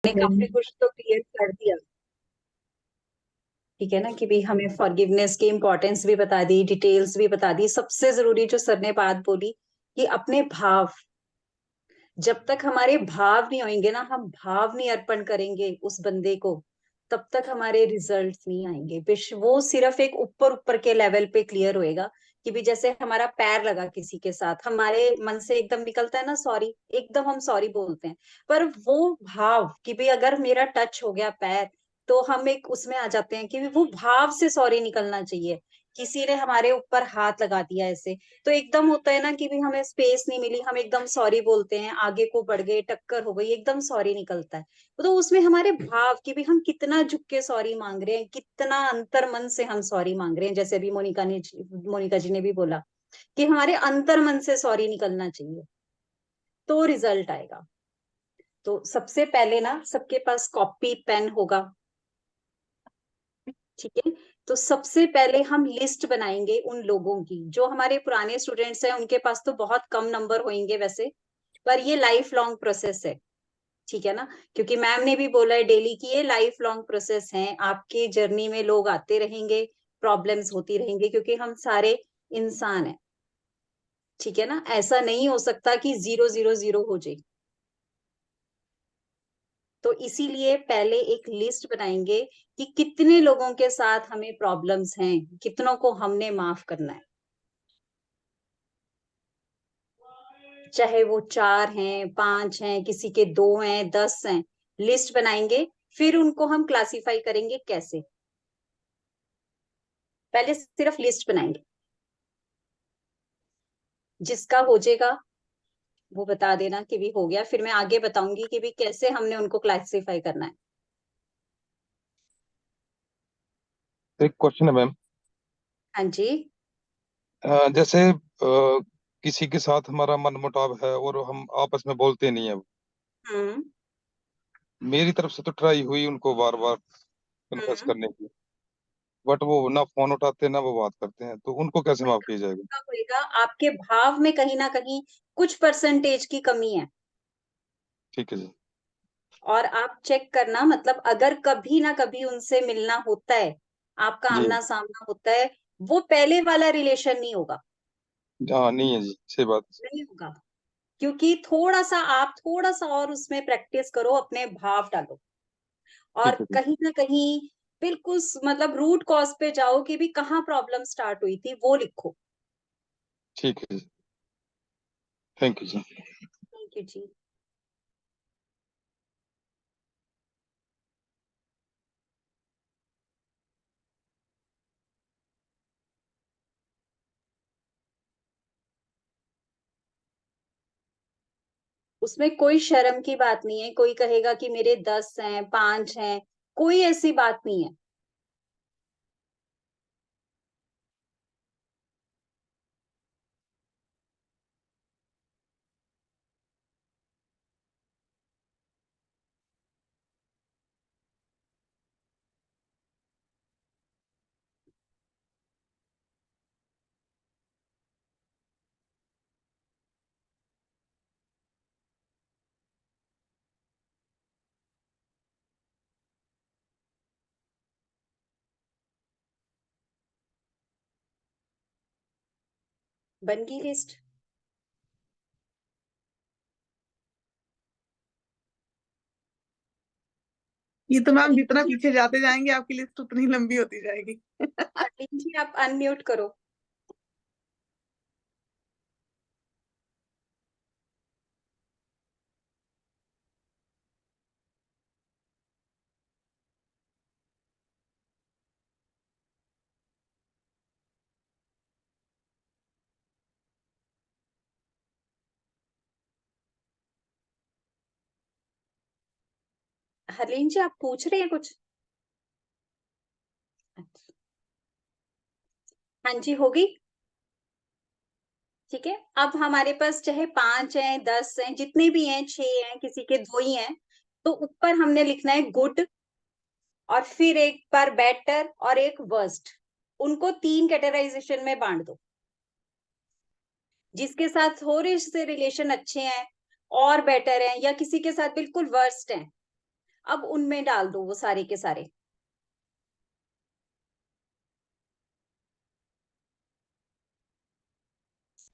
ने काफी कुछ तो क्लियर कर दिया। ठीक है ना कि भाई हमें फॉरगिवनेस की इम्पोर्टेंस भी बता दी, डिटेल्स भी बता दी। सबसे जरूरी जो सर ने बात बोली कि अपने भाव, जब तक हमारे भाव नहीं होंगे ना, हम भाव नहीं अर्पण करेंगे उस बंदे को, तब तक हमारे रिजल्ट्स नहीं आएंगे। वो सिर्फ एक ऊपर ऊपर के लेवल पे क्लियर होएगा कि भी जैसे हमारा पैर लगा किसी के साथ, हमारे मन से एकदम निकलता है ना सॉरी, एकदम हम सॉरी बोलते हैं। पर वो भाव कि भाई अगर मेरा टच हो गया पैर, तो हम एक उसमें आ जाते हैं कि वो भाव से सॉरी निकलना चाहिए। किसी ने हमारे ऊपर हाथ लगा दिया ऐसे, तो एकदम होता है ना कि भी हमें स्पेस नहीं मिली, हम एकदम सॉरी बोलते हैं, आगे को बढ़ गए, टक्कर हो गई, एकदम सॉरी निकलता है। तो उसमें हमारे भाव कि भी हम कितना झुक के सॉरी मांग रहे हैं, कितना अंतर मन से हम सॉरी मांग रहे हैं। जैसे अभी मोनिका जी ने भी बोला कि हमारे अंतर मन से सॉरी निकलना चाहिए, तो रिजल्ट आएगा। तो सबसे पहले ना सबके पास कॉपी पेन होगा, ठीक है। तो सबसे पहले हम लिस्ट बनाएंगे उन लोगों की, जो हमारे पुराने स्टूडेंट्स हैं उनके पास तो बहुत कम नंबर होंगे वैसे, पर ये लाइफ लॉन्ग प्रोसेस है, ठीक है ना। क्योंकि मैम ने भी बोला है डेली की ये लाइफ लॉन्ग प्रोसेस है, आपके जर्नी में लोग आते रहेंगे, प्रॉब्लम्स होती रहेंगी, क्योंकि हम सारे इंसान हैं, ठीक है ना। ऐसा नहीं हो सकता कि 0 0 0 हो जाए। तो इसीलिए पहले एक लिस्ट बनाएंगे कि कितने लोगों के साथ हमें प्रॉब्लम्स हैं, कितनों को हमने माफ करना है। चाहे वो 4 हैं, 5 हैं, किसी के 2 हैं, 10 हैं, लिस्ट बनाएंगे। फिर उनको हम क्लासिफाई करेंगे कैसे, पहले सिर्फ लिस्ट बनाएंगे। जिसका हो जाएगा वो बता देना कि भी हो गया, फिर मैं आगे बताऊंगी कि भी कैसे हमने उनको क्लासिफाई करना है। एक क्वेश्चन है मैम। हाँ जी। जैसे किसी के साथ हमारा मनमुटाव है और हम आपस में बोलते नहीं है। हम्म। मेरी तरफ से तो ट्राई हुई उनको बार बार कन्फेस हम्म। करने की, बट वो ना फोन उठाते ना वो बात करते हैं, तो उनको कैसे माफ किया जाएगा? क्या होएगा, आपके भाव में कहीं ना कहीं कुछ परसेंटेज की कमी है। ठीक है जी। और आप चेक करना, मतलब अगर कभी ना कभी उनसे मिलना होता है, आपका जी। आमना सामना होता है, वो पहले वाला रिलेशन नहीं होगा। हाँ, नहीं है जी, सही बात। नहीं होगा, क्योंकि थोड़ा सा और उसमें प्रैक्टिस करो, अपने भाव डालो, और ठीक है जी। कहीं ना कहीं बिल्कुल मतलब रूट कॉज पे जाओ कि भी कहाँ प्रॉब्लम स्टार्ट हुई थी, वो लिखो। ठीक है जी। थैंक यू जी। थैंक यू जी। उसमें कोई शर्म की बात नहीं है, कोई कहेगा कि मेरे 10 हैं, 5 हैं, कोई ऐसी बात नहीं है। बन गई लिस्ट। ये तो मैम जितना हरलीन पीछे जाते जाएंगे आपकी लिस्ट उतनी लंबी होती जाएगी। जी आप अनम्यूट करो। हरलीन जी आप पूछ रहे हैं कुछ? अच्छा। हाँ जी, होगी। ठीक है, अब हमारे पास चाहे 5 हैं, 10 हैं, जितने भी हैं, 6 हैं, किसी के 2 ही हैं, तो ऊपर हमने लिखना है गुड, और फिर एक बार बेटर और एक वर्स्ट। उनको 3 कैटेगराइजेशन में बांट दो। जिसके साथ थोड़े से रिलेशन अच्छे हैं और बेटर हैं, या किसी के साथ बिल्कुल वर्स्ट हैं, अब उनमें डाल दो वो सारे के सारे।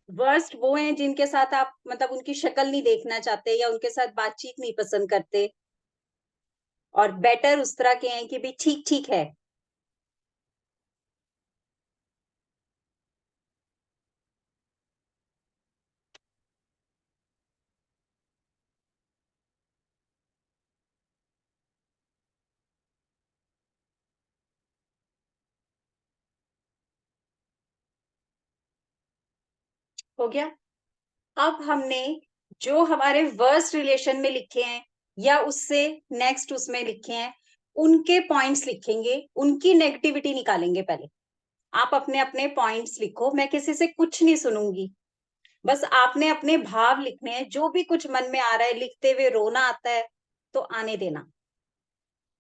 वर्स्ट वो हैं जिनके साथ आप मतलब उनकी शक्ल नहीं देखना चाहते या उनके साथ बातचीत नहीं पसंद करते, और बेटर उस तरह के हैं कि भाई ठीक ठीक है। हो गया। अब हमने जो हमारे वर्स्ट रिलेशन में लिखे हैं या उससे नेक्स्ट उसमें लिखे हैं, उनके पॉइंट्स लिखेंगे, उनकी नेगेटिविटी निकालेंगे पहले। आप अपने अपने पॉइंट्स लिखो, मैं किसी से कुछ नहीं सुनूंगी, बस आपने अपने भाव लिखने हैं। जो भी कुछ मन में आ रहा है, लिखते हुए रोना आता है तो आने देना।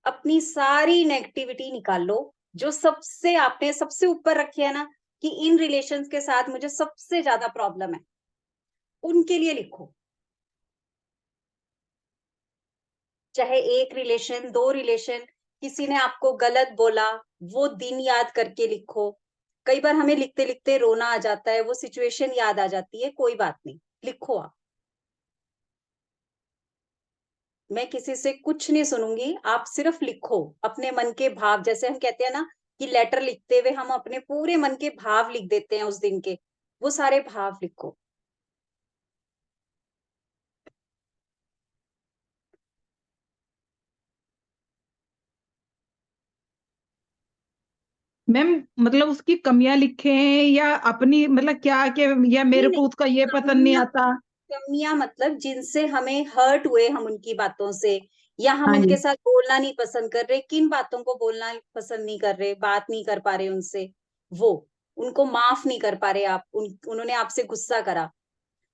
अपनी सारी नेगेटिविटी निकाल लो, जो सबसे आपने सबसे ऊपर रखी है ना, कि इन रिलेशंस के साथ मुझे सबसे ज्यादा प्रॉब्लम है, उनके लिए लिखो। चाहे एक रिलेशन, दो रिलेशन, किसी ने आपको गलत बोला, वो दिन याद करके लिखो। कई बार हमें लिखते लिखते रोना आ जाता है, वो सिचुएशन याद आ जाती है, कोई बात नहीं, लिखो आप। मैं किसी से कुछ नहीं सुनूंगी, आप सिर्फ लिखो अपने मन के भाव। जैसे हम कहते हैं ना कि लेटर लिखते हुए हम अपने पूरे मन के भाव लिख देते हैं उस दिन के, वो सारे भाव लिखो। मैम मतलब उसकी कमियां लिखे हैं या अपनी मतलब क्या क्या, या मेरे नहीं को नहीं, उसका ये पसंद नहीं कमियां, आता। कमियां मतलब जिनसे हमें हर्ट हुए हम उनकी बातों से, या हम हाँ उनके जी। साथ बोलना नहीं पसंद कर रहे, किन बातों को बोलना पसंद नहीं कर रहे, बात नहीं कर पा रहे उनसे, वो उनको माफ नहीं कर पा रहे आप, उन्होंने आपसे गुस्सा करा,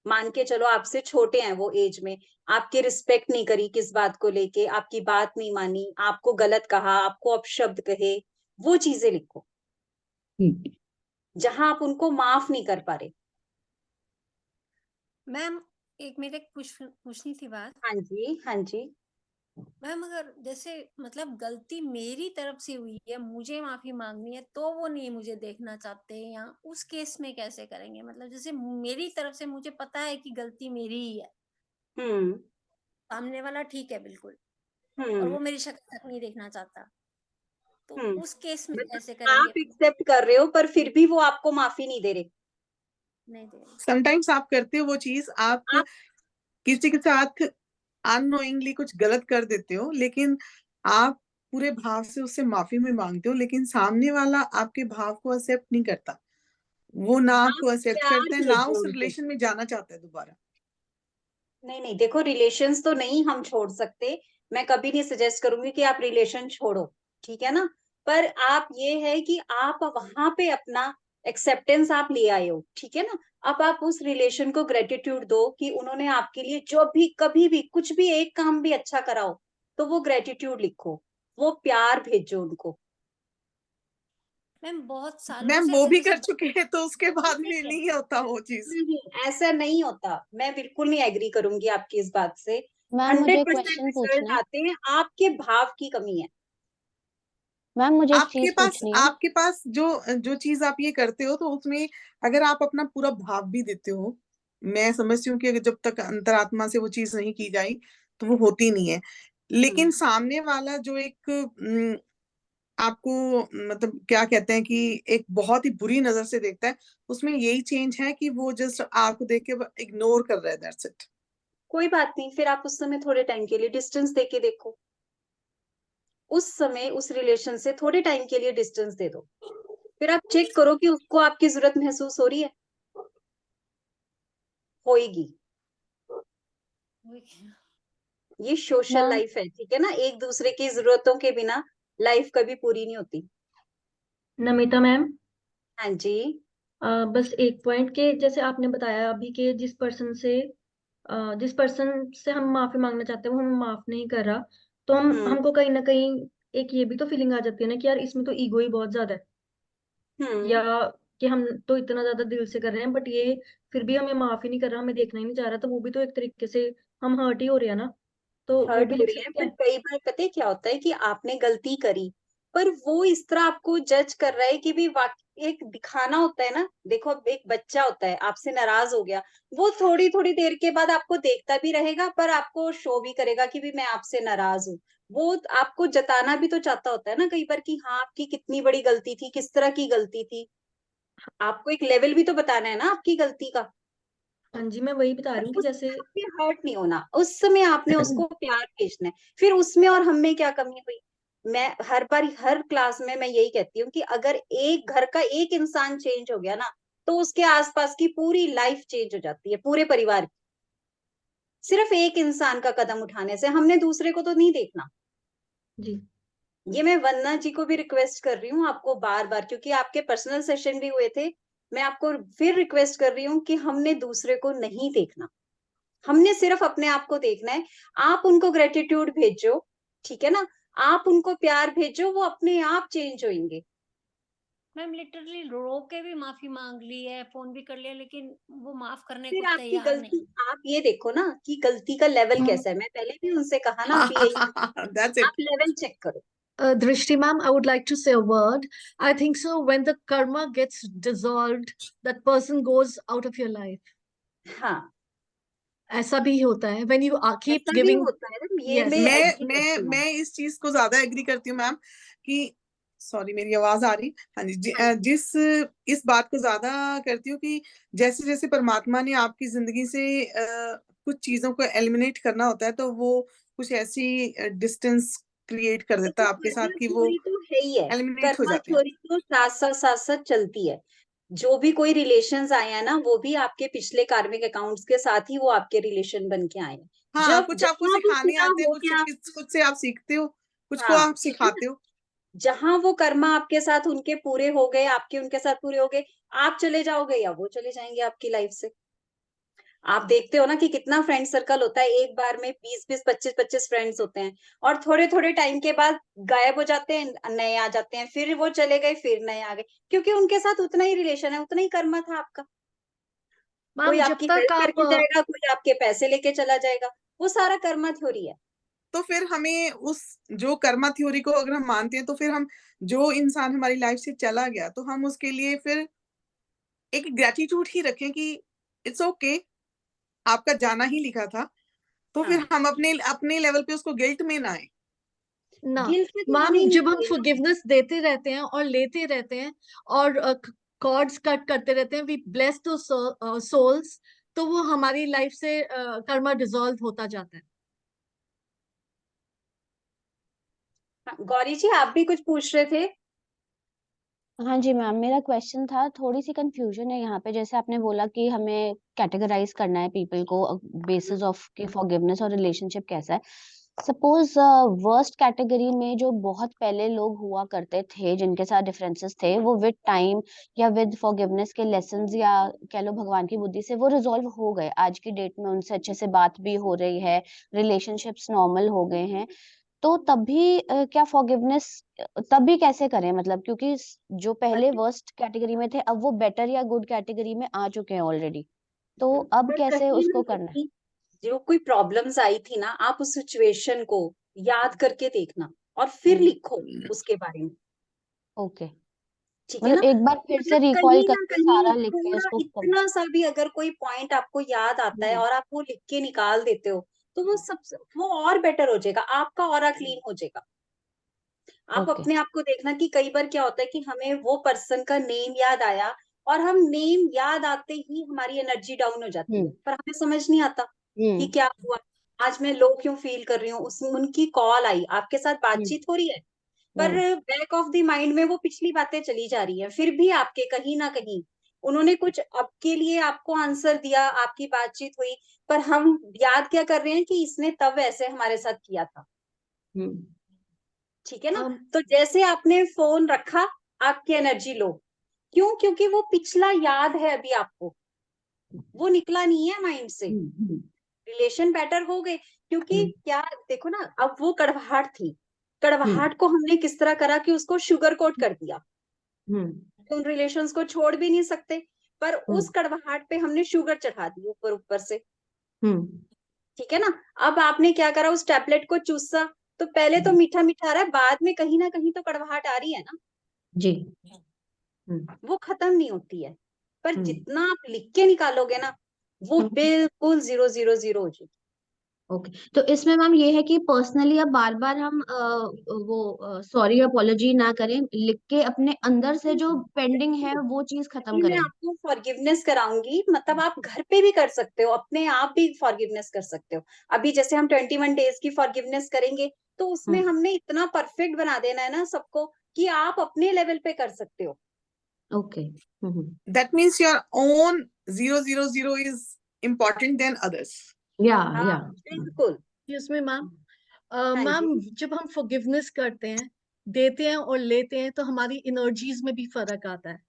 मान के चलो आपसे छोटे हैं वो एज में, आपकी रिस्पेक्ट नहीं करी किस बात को लेके, आपकी बात नहीं मानी, आपको गलत कहा, आपको अपशब्द कहे, वो चीजें लिखो ठीक है। जहां आप उनको माफ नहीं कर पा रहे। मैम एक मेरे पूछनी थी बात। हाँ जी, हाँ जी। मैम अगर जैसे मतलब गलती मेरी तरफ से हुई है, मुझे माफी मांगनी है, तो वो नहीं मुझे देखना चाहते, या उस केस में कैसे करेंगे? मतलब जैसे मेरी तरफ से मुझे पता है कि गलती मेरी ही है, हम्म। सामने वाला ठीक है बिल्कुल, और हम्म। वो मेरी शक्ल तक नहीं देखना चाहता, तो हम्म। उस केस में मतलब कैसे आप करेंगे? एक्सेप्ट कर रहे हो पर फिर भी वो आपको माफी नहीं दे रहे। नहीं दे रही। समटाइम्स आप करते हो वो चीज, आप आप किसी के साथ अननोइंगली कुछ गलत कर देते हो, लेकिन आप पूरे भाव से उससे माफी में मांगते हो, लेकिन सामने वाला आपके भाव को एक्सेप्ट नहीं करता। वो ना आप आपको एक्सेप्ट प्यार करता है, ना भेजो उस उनको। रिलेशन में जाना चाहता है दोबारा। नहीं नहीं, देखो रिलेशंस तो नहीं हम छोड़ सकते, मैं कभी नहीं सजेस्ट करूंगी कि आप रिलेशन छोड़ो, ठीक है ना। पर आप ये है कि आप वहां पे अपना एक्सेप्टेंस आप ले आए हो, ठीक है ना। अब आप उस रिलेशन को ग्रेटिट्यूड दो कि उन्होंने आपके लिए जो भी कभी भी कुछ भी एक काम भी अच्छा करा हो, तो वो ग्रेटिट्यूड लिखो, वो प्यार भेजो उनको। मैम बहुत सालों मैम से वो भी जैसे कर चुके हैं तो उसके बाद में नहीं होता वो चीज। नहीं, ऐसा नहीं होता, मैं बिल्कुल नहीं एग्री करूंगी आपकी इस बात से। मैम मुझे 100% क्वेश्चन पूछना रिजल्ट है। आते हैं, आपके भाव की कमी है। मैम मुझे एक चीज पूछनी है। आपके पास जो जो चीज आप ये करते हो, तो उसमें अगर आप अपना पूरा भाव भी देते हो, मैं समझती हूँ कि अगर जब तक अंतरात्मा से वो चीज नहीं की जाए तो वो होती नहीं है। लेकिन सामने वाला जो एक आपको मतलब क्या कहते हैं कि एक बहुत ही बुरी नजर से देखता है, उसमें यही चेंज है कि वो जस्ट आपको देख के इग्नोर कर रहा है, दैट्स इट। कोई बात नहीं, फिर आप उस समय थोड़े टाइम के लिए डिस्टेंस दे के देखो, उस समय उस रिलेशन से थोड़े टाइम के लिए डिस्टेंस दे दो, फिर आप चेक करो कि उसको आपकी जरूरत महसूस हो रही है, होएगी। ये सोशल मैम लाइफ है, ठीक है ना, एक दूसरे की जरूरतों के बिना लाइफ कभी पूरी नहीं होती। नमिता मैम, हाँ जी। बस एक पॉइंट के जैसे आपने बताया अभी कि जिस पर्सन से हम माफी मांगना चाहते हैं वो हमें माफ नहीं कर रहा, तो हम्म। हमको कहीं ना कहीं एक ये भी तो फीलिंग आ जाती है ना कि यार इसमें तो ईगो ही बहुत ज्यादा है, हम्म। या कि हम तो इतना ज्यादा दिल से कर रहे हैं बट ये फिर भी हमें माफ ही नहीं कर रहा, हमें देखना ही नहीं चाह रहा, तो वो भी तो एक तरीके से हम हर्ट ही हो रहे हैं ना। तो वो हर्ट भी हो लिख रही है, सकते पर हैं। कई बार पता है क्या होता है कि आपने गलती करी, पर वो इस तरह आपको जज कर रहा है कि भी एक दिखाना होता है ना, देखो अब एक बच्चा होता है आपसे नाराज हो गया, वो थोड़ी थोड़ी देर के बाद आपको देखता भी रहेगा पर आपको शो भी करेगा कि भी मैं आपसे नाराज हूँ। वो आपको जताना भी तो चाहता होता है ना कई बार कि हाँ आपकी कितनी बड़ी गलती थी, किस तरह की गलती थी, आपको एक लेवल भी तो बताना है ना आपकी गलती का। हाँ जी, मैं वही बता रही हूँ कि उस जैसे समय हर्ट नहीं होना, उस समय आपने उसको प्यार भेजना है। फिर उसमें और हम में क्या कमी हुई? मैं हर बार हर क्लास में मैं यही कहती हूँ कि अगर एक घर का एक इंसान चेंज हो गया ना, तो उसके आसपास की पूरी लाइफ चेंज हो जाती है, पूरे परिवार की। सिर्फ एक इंसान का कदम उठाने से, हमने दूसरे को तो नहीं देखना। जी ये मैं वंदना जी को भी रिक्वेस्ट कर रही हूँ आपको बार बार, क्योंकि आपके पर्सनल सेशन भी हुए थे। मैं आपको फिर रिक्वेस्ट कर रही हूँ कि हमने दूसरे को नहीं देखना, हमने सिर्फ अपने आप को देखना है। आप उनको ग्रेटिट्यूड भेजो, ठीक है ना, आप उनको प्यार भेजो, वो अपने आप चेंज होंगे। मैम लिटरली रो के भी माफी मांग ली है, फोन भी कर लिया, लेकिन वो माफ करने को फिर आपकी तैयार गलती, नहीं। आप ये देखो ना कि गलती का लेवल कैसा है। मैं पहले भी उनसे कहा ना कि यही That's it. आप लेवल चेक करो। Drishti ma'am, I would like to say a word. I think so when the karma gets dissolved, that person goes out of your life. हाँ, ऐसा भी होता है when you keep ऐसा भी giving. होता है ना, ये Yes. मैं agree करती हूँ। मैं इस चीज को ज्यादा एग्री करती हूँ मैम कि सॉरी मेरी आवाज आ रही। हाँ जी, हाँ जी। इस बात को ज्यादा करती हूँ कि जैसे जैसे परमात्मा ने आपकी जिंदगी से कुछ चीजों को एलिमिनेट करना होता है, तो वो कुछ ऐसी डिस्टेंस क्रिएट कर देता है देखो आपके साथ कर्मा कि वो थ्योरी तो है ही है, एलिमिनेट हो कर्मा जाते हैं। थ्योरी तो साथ साथ चलती है। जो भी कोई रिलेशंस आए हैं ना, वो भी आपके पिछले कार्मिक अकाउंट्स के साथ ही वो आपके रिलेशन बन के आए हैं। हाँ, जब कुछ आपको जहां वो सिखाने पूरा आते हैं, हो कुछ गया, कुछ से आप सीखते हो, कुछ को हाँ आप ठीक है ना, सिखाते हो। जहां वो कर्मा आपके साथ उनके पूरे हो गए, आपके उनके साथ पूरे हो गए, आप चले जाओगे या वो चले जाएंगे आपकी लाइफ से। आप देखते हो ना कि कितना फ्रेंड सर्कल होता है, एक बार में 20-20, 25-25 फ्रेंड्स होते हैं, और थोड़े थोड़े टाइम के बाद गायब हो जाते हैं, नए आ जाते हैं, फिर वो चले गए, फिर नए आ गए, क्योंकि उनके साथ उतना ही रिलेशन है, उतना ही कर्मा था आपका। कोई मैम जब आपकी तक हेल्प आप करके जाएगा, कोई आपके पैसे लेके चला जाएगा, वो सारा कर्मा थ्योरी है। तो फिर हमें उस जो कर्मा थ्योरी को अगर हम मानते हैं, तो फिर हम जो इंसान हमारी लाइफ से चला गया, तो हम उसके लिए फिर एक ग्रेटिट्यूड ही रखें कि इट्स ओके, आपका जाना ही लिखा था। तो फिर हाँ, हम अपने अपने लेवल पे उसको गिल्ट में ना आए। ना गिल्ट में तो आना मैम ही नहीं जब हम चाहिए ना। फॉरगिवनेस देते रहते हैं और लेते रहते हैं और कॉर्ड्स कट करते रहते हैं, वी ब्लेस दो सोल्स, तो वो हमारी लाइफ से कर्मा डिसॉल्व होता जाता है। हाँ, गौरी जी आप भी कुछ पूछ रहे थे। हाँ जी मैम, मेरा क्वेश्चन था, थोड़ी सी कंफ्यूजन है यहाँ पे। जैसे आपने बोला कि हमें कैटेगराइज करना है पीपल को बेसिस ऑफ कि फॉरगिवनेस और रिलेशनशिप कैसा है। सपोज वर्स्ट कैटेगरी में जो बहुत पहले लोग हुआ करते थे, जिनके साथ डिफरेंसेस थे, वो विद टाइम या विद फॉरगिवनेस के लेसन्स या कह लो भगवान की बुद्धि से वो रिजॉल्व हो गए। आज की डेट में उनसे अच्छे से बात भी हो रही है, रिलेशनशिप्स नॉर्मल हो गए हैं। तो तभी क्या फॉरगिवनेस तभी कैसे करें, मतलब क्योंकि जो पहले वर्स्ट कैटेगरी में थे अब वो बेटर या गुड कैटेगरी में आ चुके हैं ऑलरेडी, तो अब पर कैसे कहीं उसको ना करना है? कहीं जो कोई प्रॉब्लम्स आई थी ना, आप उस सिचुएशन को याद करके देखना और फिर लिखो उसके बारे में, ओके, ठीक है ना। मतलब एक बार फिर से मतलब रिकॉल कहीं ना करके कहीं सारा लिख के थोड़ा उसको इतना सा भी अगर कोई पॉइंट आपको याद आता है और आप वो लिख के निकाल देते हो, तो वो सब वो और बेटर हो जाएगा, आपका ऑरा क्लीन हो जाएगा। आप ओके। अपने आप को देखना कि कई बार क्या होता है कि हमें वो पर्सन का नेम याद आया और हम नेम याद आते ही हमारी एनर्जी डाउन हो जाती है, पर हमें समझ नहीं आता कि क्या हुआ, आज मैं लो क्यों फील कर रही हूँ। उस उनकी कॉल आई, आपके साथ बातचीत हो रही है, पर बैक ऑफ द माइंड में वो पिछली बातें चली जा रही है, फिर भी आपके कहीं ना कहीं उन्होंने कुछ आपके लिए आपको आंसर दिया, आपकी बातचीत हुई, पर हम याद क्या कर रहे हैं कि इसने तब ऐसे हमारे साथ किया था, ठीक है ना। तो जैसे आपने फोन रखा, आपकी एनर्जी लो, क्यों? क्योंकि वो पिछला याद है अभी आपको, वो निकला नहीं है माइंड से। रिलेशन बेटर हो गए, क्योंकि क्या देखो ना, अब वो कड़वाहट थी, कड़वाहट को हमने किस तरह करा कि उसको शुगर कोट कर दिया, तो उन रिलेशंस को छोड़ भी नहीं सकते, पर उस कड़वाहट पे हमने शुगर चढ़ा दी ऊपर ऊपर से, ठीक है ना। अब आपने क्या करा, उस टैबलेट को चूसा, तो पहले तो मीठा मीठा आ रहा है, बाद में कहीं ना कहीं तो कड़वाहट आ रही है ना, जी। वो खत्म नहीं होती है। पर हम्म। जितना आप लिख के निकालोगे ना, वो बिल्कुल 0 0 0 हो जाएगी। ओके, तो इसमें मैम ये है कि पर्सनली अब बार बार हम वो सॉरी अपॉलॉजी ना करें, लिख के अपने अंदर से जो पेंडिंग है वो चीज खत्म मैं करें। आपको फॉरगिवनेस कराऊंगी, मतलब आप घर पे भी कर सकते हो, अपने आप भी फॉरगिवनेस कर सकते हो। अभी जैसे हम 21 डेज की फॉरगिवनेस करेंगे, तो उसमें हमने इतना परफेक्ट बना देना है ना सबको, कि आप अपने लेवल पे कर सकते हो। Okay. That means your own 0 0 0 is important than others. या हाँ बिल्कुल। इसमें मैम हाँ मैम जी, जब हम फॉरगिवनेस करते हैं, देते हैं और लेते हैं, तो हमारी एनर्जीज में भी फर्क आता है।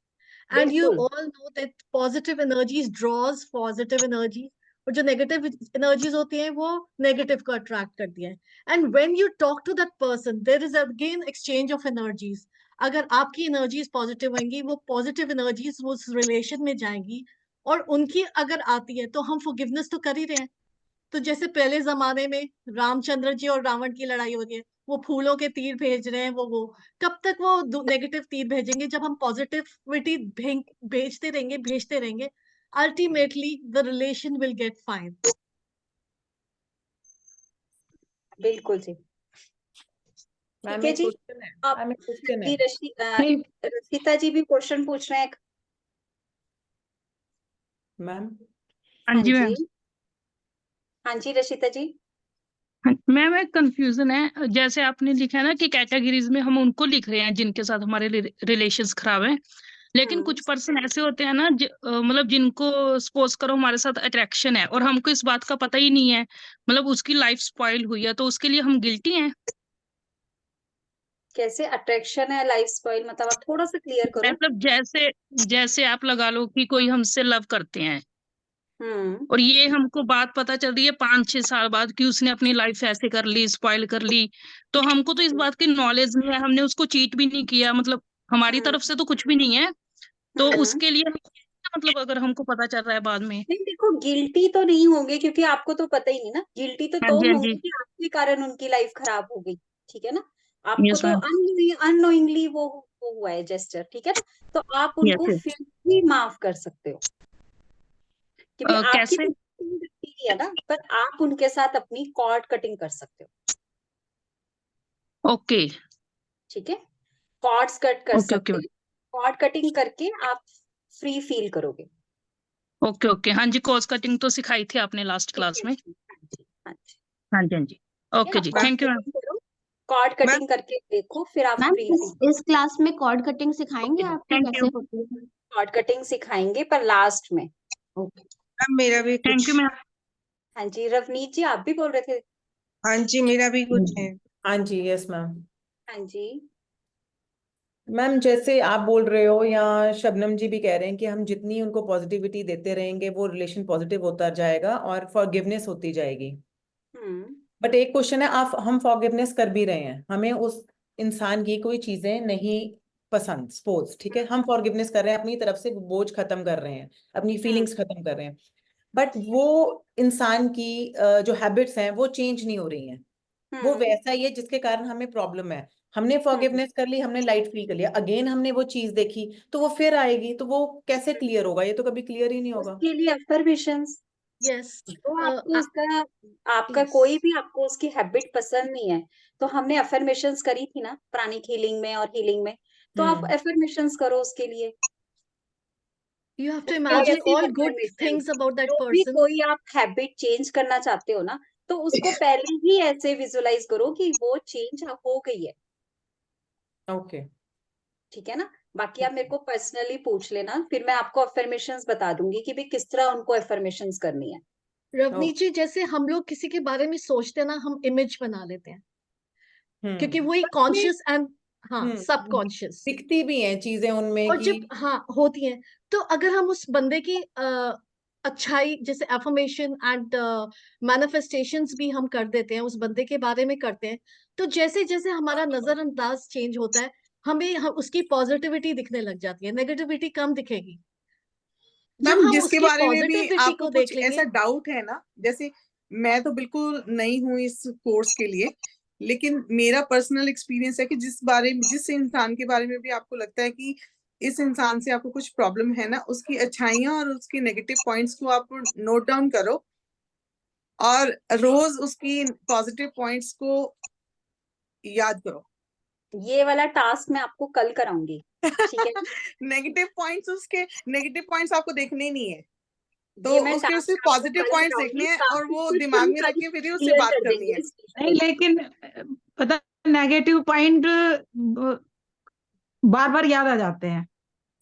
एंड यू बिल्कुल। All know that positive energies draws positive energy, और जो नेगेटिव एनर्जीज होती हैं वो नेगेटिव को अट्रैक्ट करती हैं। And when you talk to that person, there is again exchange of energies. अगर आपकी एनर्जीज पॉजिटिव होंगी, वो पॉजिटिव एनर्जीज उस रिलेशन में जाएंगी, और उनकी अगर आती है तो हम फॉरगिवनेस तो कर ही रहे हैं। तो जैसे पहले जमाने में रामचंद्र जी और रावण की लड़ाई हो रही है, वो फूलों के तीर भेज रहे हैं, वो कब तक वो नेगेटिव तीर भेजेंगे? जब हम पॉजिटिविटी भेजते रहेंगे, ultimately the relation will get fine. बिल्कुल जी। मैम ठीक है एक जी। क्वेश्चन है, आप मैम एक क्वेश्चन है। रशीता जी भी क्वेश्चन पूछ रहे हैं एक। मैम हाँ हाँ जी मैम। जी, हाँ जी रशीता जी। मैम एक कंफ्यूजन है, जैसे आपने लिखा है ना कि कैटेगरीज में हम उनको लिख रहे हैं जिनके साथ हमारे रिलेशंस खराब हैं, लेकिन कुछ पर्सन ऐसे होते हैं ना मतलब जिनको सपोज करो हमारे साथ अट्रैक्शन है और हमको इस बात का पता ही नहीं है, मतलब उसकी लाइफ स्पॉइल हुई है, तो उसके लिए हम गिल्टी हैं? कैसे अट्रैक्शन है लाइफ स्पॉइल, मतलब आप थोड़ा सा क्लियर करो। मतलब जैसे जैसे आप लगा लो कि कोई हमसे लव करते हैं और ये हमको बात पता चल रही है 5-6 साल बाद कि उसने अपनी लाइफ ऐसे कर ली, स्पॉइल कर ली, तो हमको तो इस बात की नॉलेज नहीं है, हमने उसको चीट भी नहीं किया, मतलब हमारी तरफ से तो कुछ भी नहीं है, तो उसके लिए मतलब अगर हमको पता चल रहा है बाद में। नहीं देखो, गिल्टी तो नहीं होंगे क्योंकि आपको तो पता ही नहीं ना। गिल्टी तो हाँ जी, हाँ होंगे जी। कि आपके कारण उनकी लाइफ खराब हो गई, ठीक है ना। आपको यस तो मैम। अननोइंगली वो हुआ है जेस्चर, ठीक है ना। तो आप यस उनको यस। फिर भी माफ कर सकते हो, क्योंकि आपकी कैसे? तो गलती है ना, पर आप उनके साथ अपनी कॉर्ड कटिंग कर सकते हो, ओके ठीक है। कॉर्ड्स कट कर ओके ओके सकते हैं, कॉर्ड कटिंग करके आप फ्री फील करोगे। Okay okay. हाँ जी, कॉज कटिंग तो सिखाई थी आपने लास्ट क्लास में। हाँ जी, हाँ जी हाँ जी। ओके जी, thank you ma'am. Cord cutting करके देखो, फिर आप मैम फ्री इस क्लास में कॉर्ड कटिंग सिखाएंगे आपकी थैंक कैसे यू। होती है? कॉर्ड कटिंग सिखाएंगे पर लास्ट में। ओके। मैम मेरा भी थैंक कुछ, यू मैम। हाँ जी, रवनीत जी आप भी बोल रहे थे। हाँ जी मेरा भी कुछ है। हाँ जी, यस मैम। हाँ जी। मैम जैसे आप बोल रहे हो या शबनम जी भी कह रहे हैं कि हम जितनी उनको पॉजिटिविटी देते रहेंगे वो रिलेशन पॉजिटिव होता जाएगा और फॉरगिवनेस होती जाएगी। बट एक क्वेश्चन है, आप हम फॉरगिवनेस कर भी रहे हैं, हमें उस इंसान की कोई चीजें नहीं पसंद, सपोज, ठीक है, हम फॉरगिवनेस कर रहे हैं, अपनी तरफ से बोझ खत्म कर रहे हैं, अपनी फीलिंग्स खत्म कर रहे हैं, बट वो इंसान की जो हैबिट्स हैं वो चेंज नहीं हो रही हैं, वो वैसा ही है जिसके कारण हमें प्रॉब्लम है। हमने फॉरगिवनेस कर ली, हमने लाइट फील कर लिया, अगेन हमने वो चीज देखी तो वो फिर आएगी, तो वो कैसे क्लियर होगा? ये तो कभी क्लियर ही नहीं होगा। उसके लिए अफर्मेशंस। यस। तो आपको उसका, आपका कोई भी आपको उसकी हैबिट पसंद नहीं है, तो हमने अफर्मेशंस करी थी ना प्राणिक हीलिंग में और हीलिंग में, तो आप अफर्मेशंस करो उसके लिए। You have to उसके लिए imagine ऐसे all good affirmations, things about that जो भी person. कोई आप हैबिट चेंज करना चाहते हो ना, तो उसको पहले ही ऐसे विजुअलाइज करो कि वो चेंज हो गई है, ओके ठीक है ना। बाकी आप मेरे को पर्सनली पूछ लेना, फिर मैं आपको अफर्मेशंस बता दूंगी कि भी किस तरह उनको अफर्मेशंस करनी है। रवनीत जी, जैसे हम लोग किसी के बारे में सोचते हैं ना, हम इमेज बना लेते हैं, क्योंकि वही कॉन्शियस एंड सब कॉन्शियस, दिखती भी हैं चीजें उनमें और कि जब होती हैं, तो अगर हम उस बंदे की अच्छाई, जैसे एफर्मेशन एंड मैनिफेस्टेशंस भी हम कर देते हैं, उस बंदे के बारे में करते हैं, तो जैसे जैसे हमारा नजरअंदाज चेंज होता है, हम उसकी पॉजिटिविटी दिखने लग जाती है, नेगेटिविटी कम दिखेगी। जब मैम हम जिसके उसकी बारे में भी पॉजिटिविटी आपको को कुछ देख लेंगे। ऐसा डाउट है ना, जैसे मैं तो बिल्कुल नई हूँ इस कोर्स के लिए, लेकिन मेरा पर्सनल एक्सपीरियंस है कि जिस इंसान के बारे में भी आपको लगता है कि इस इंसान से आपको कुछ प्रॉब्लम है ना, उसकी अच्छाइयां और उसके नेगेटिव पॉइंट्स को आप नोट डाउन करो और रोज उसकी पॉजिटिव पॉइंट्स को याद करो। ये वाला टास्क मैं आपको कल कराऊंगी, ठीक है? नेगेटिव पॉइंट्स आपको देखने ही नहीं है, तो ये मैं उसके टास्क सिर्फ आपको पॉजिटिव कल पॉइंट्स कराऊंगी, देखने हैं और काफी वो कुछ दिमाग हम में रख कल के फिर ही उससे क्लियर बात कर करनी देंगे है। इस चीज नहीं, को। लेकिन पता नेगेटिव पॉइंट बार बार याद आ जाते हैं।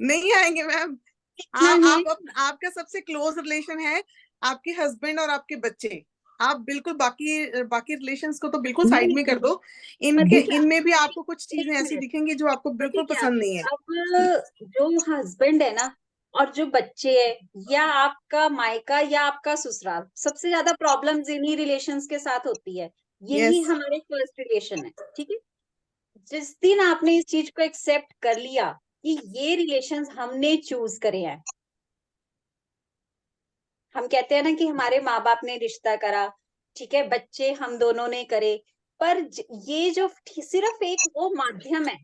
नहीं आएंगे मैम। कितना है? आपका सबसे क्लोज रिलेशन है आपके हस्बैंड और आपके बच्चे, आप बिल्कुल बाकी रिलेशंस को तो बिल्कुल साइड में कर दो। पता क्या, इनमें भी आपको कुछ एक चीजें ऐसी मिनट, दिखेंगी जो आपको पता बिल्कुल क्या, पसंद नहीं है। अब जो हस्बैंड है ना और जो बच्चे है, या आपका मायका या आपका ससुराल, सबसे ज्यादा प्रॉब्लम्स इन्हीं रिलेशंस के साथ होती है। यही यस, हमारे फर्स्ट रिलेशन है, ठीक है? जिस दिन आपने इस चीज को एक्सेप्ट कर लिया कि ये रिलेशंस हमने चूज करे हैं, हम कहते हैं ना कि हमारे माँ बाप ने रिश्ता करा, ठीक है, बच्चे हम दोनों ने करे, पर ये जो सिर्फ एक वो माध्यम है,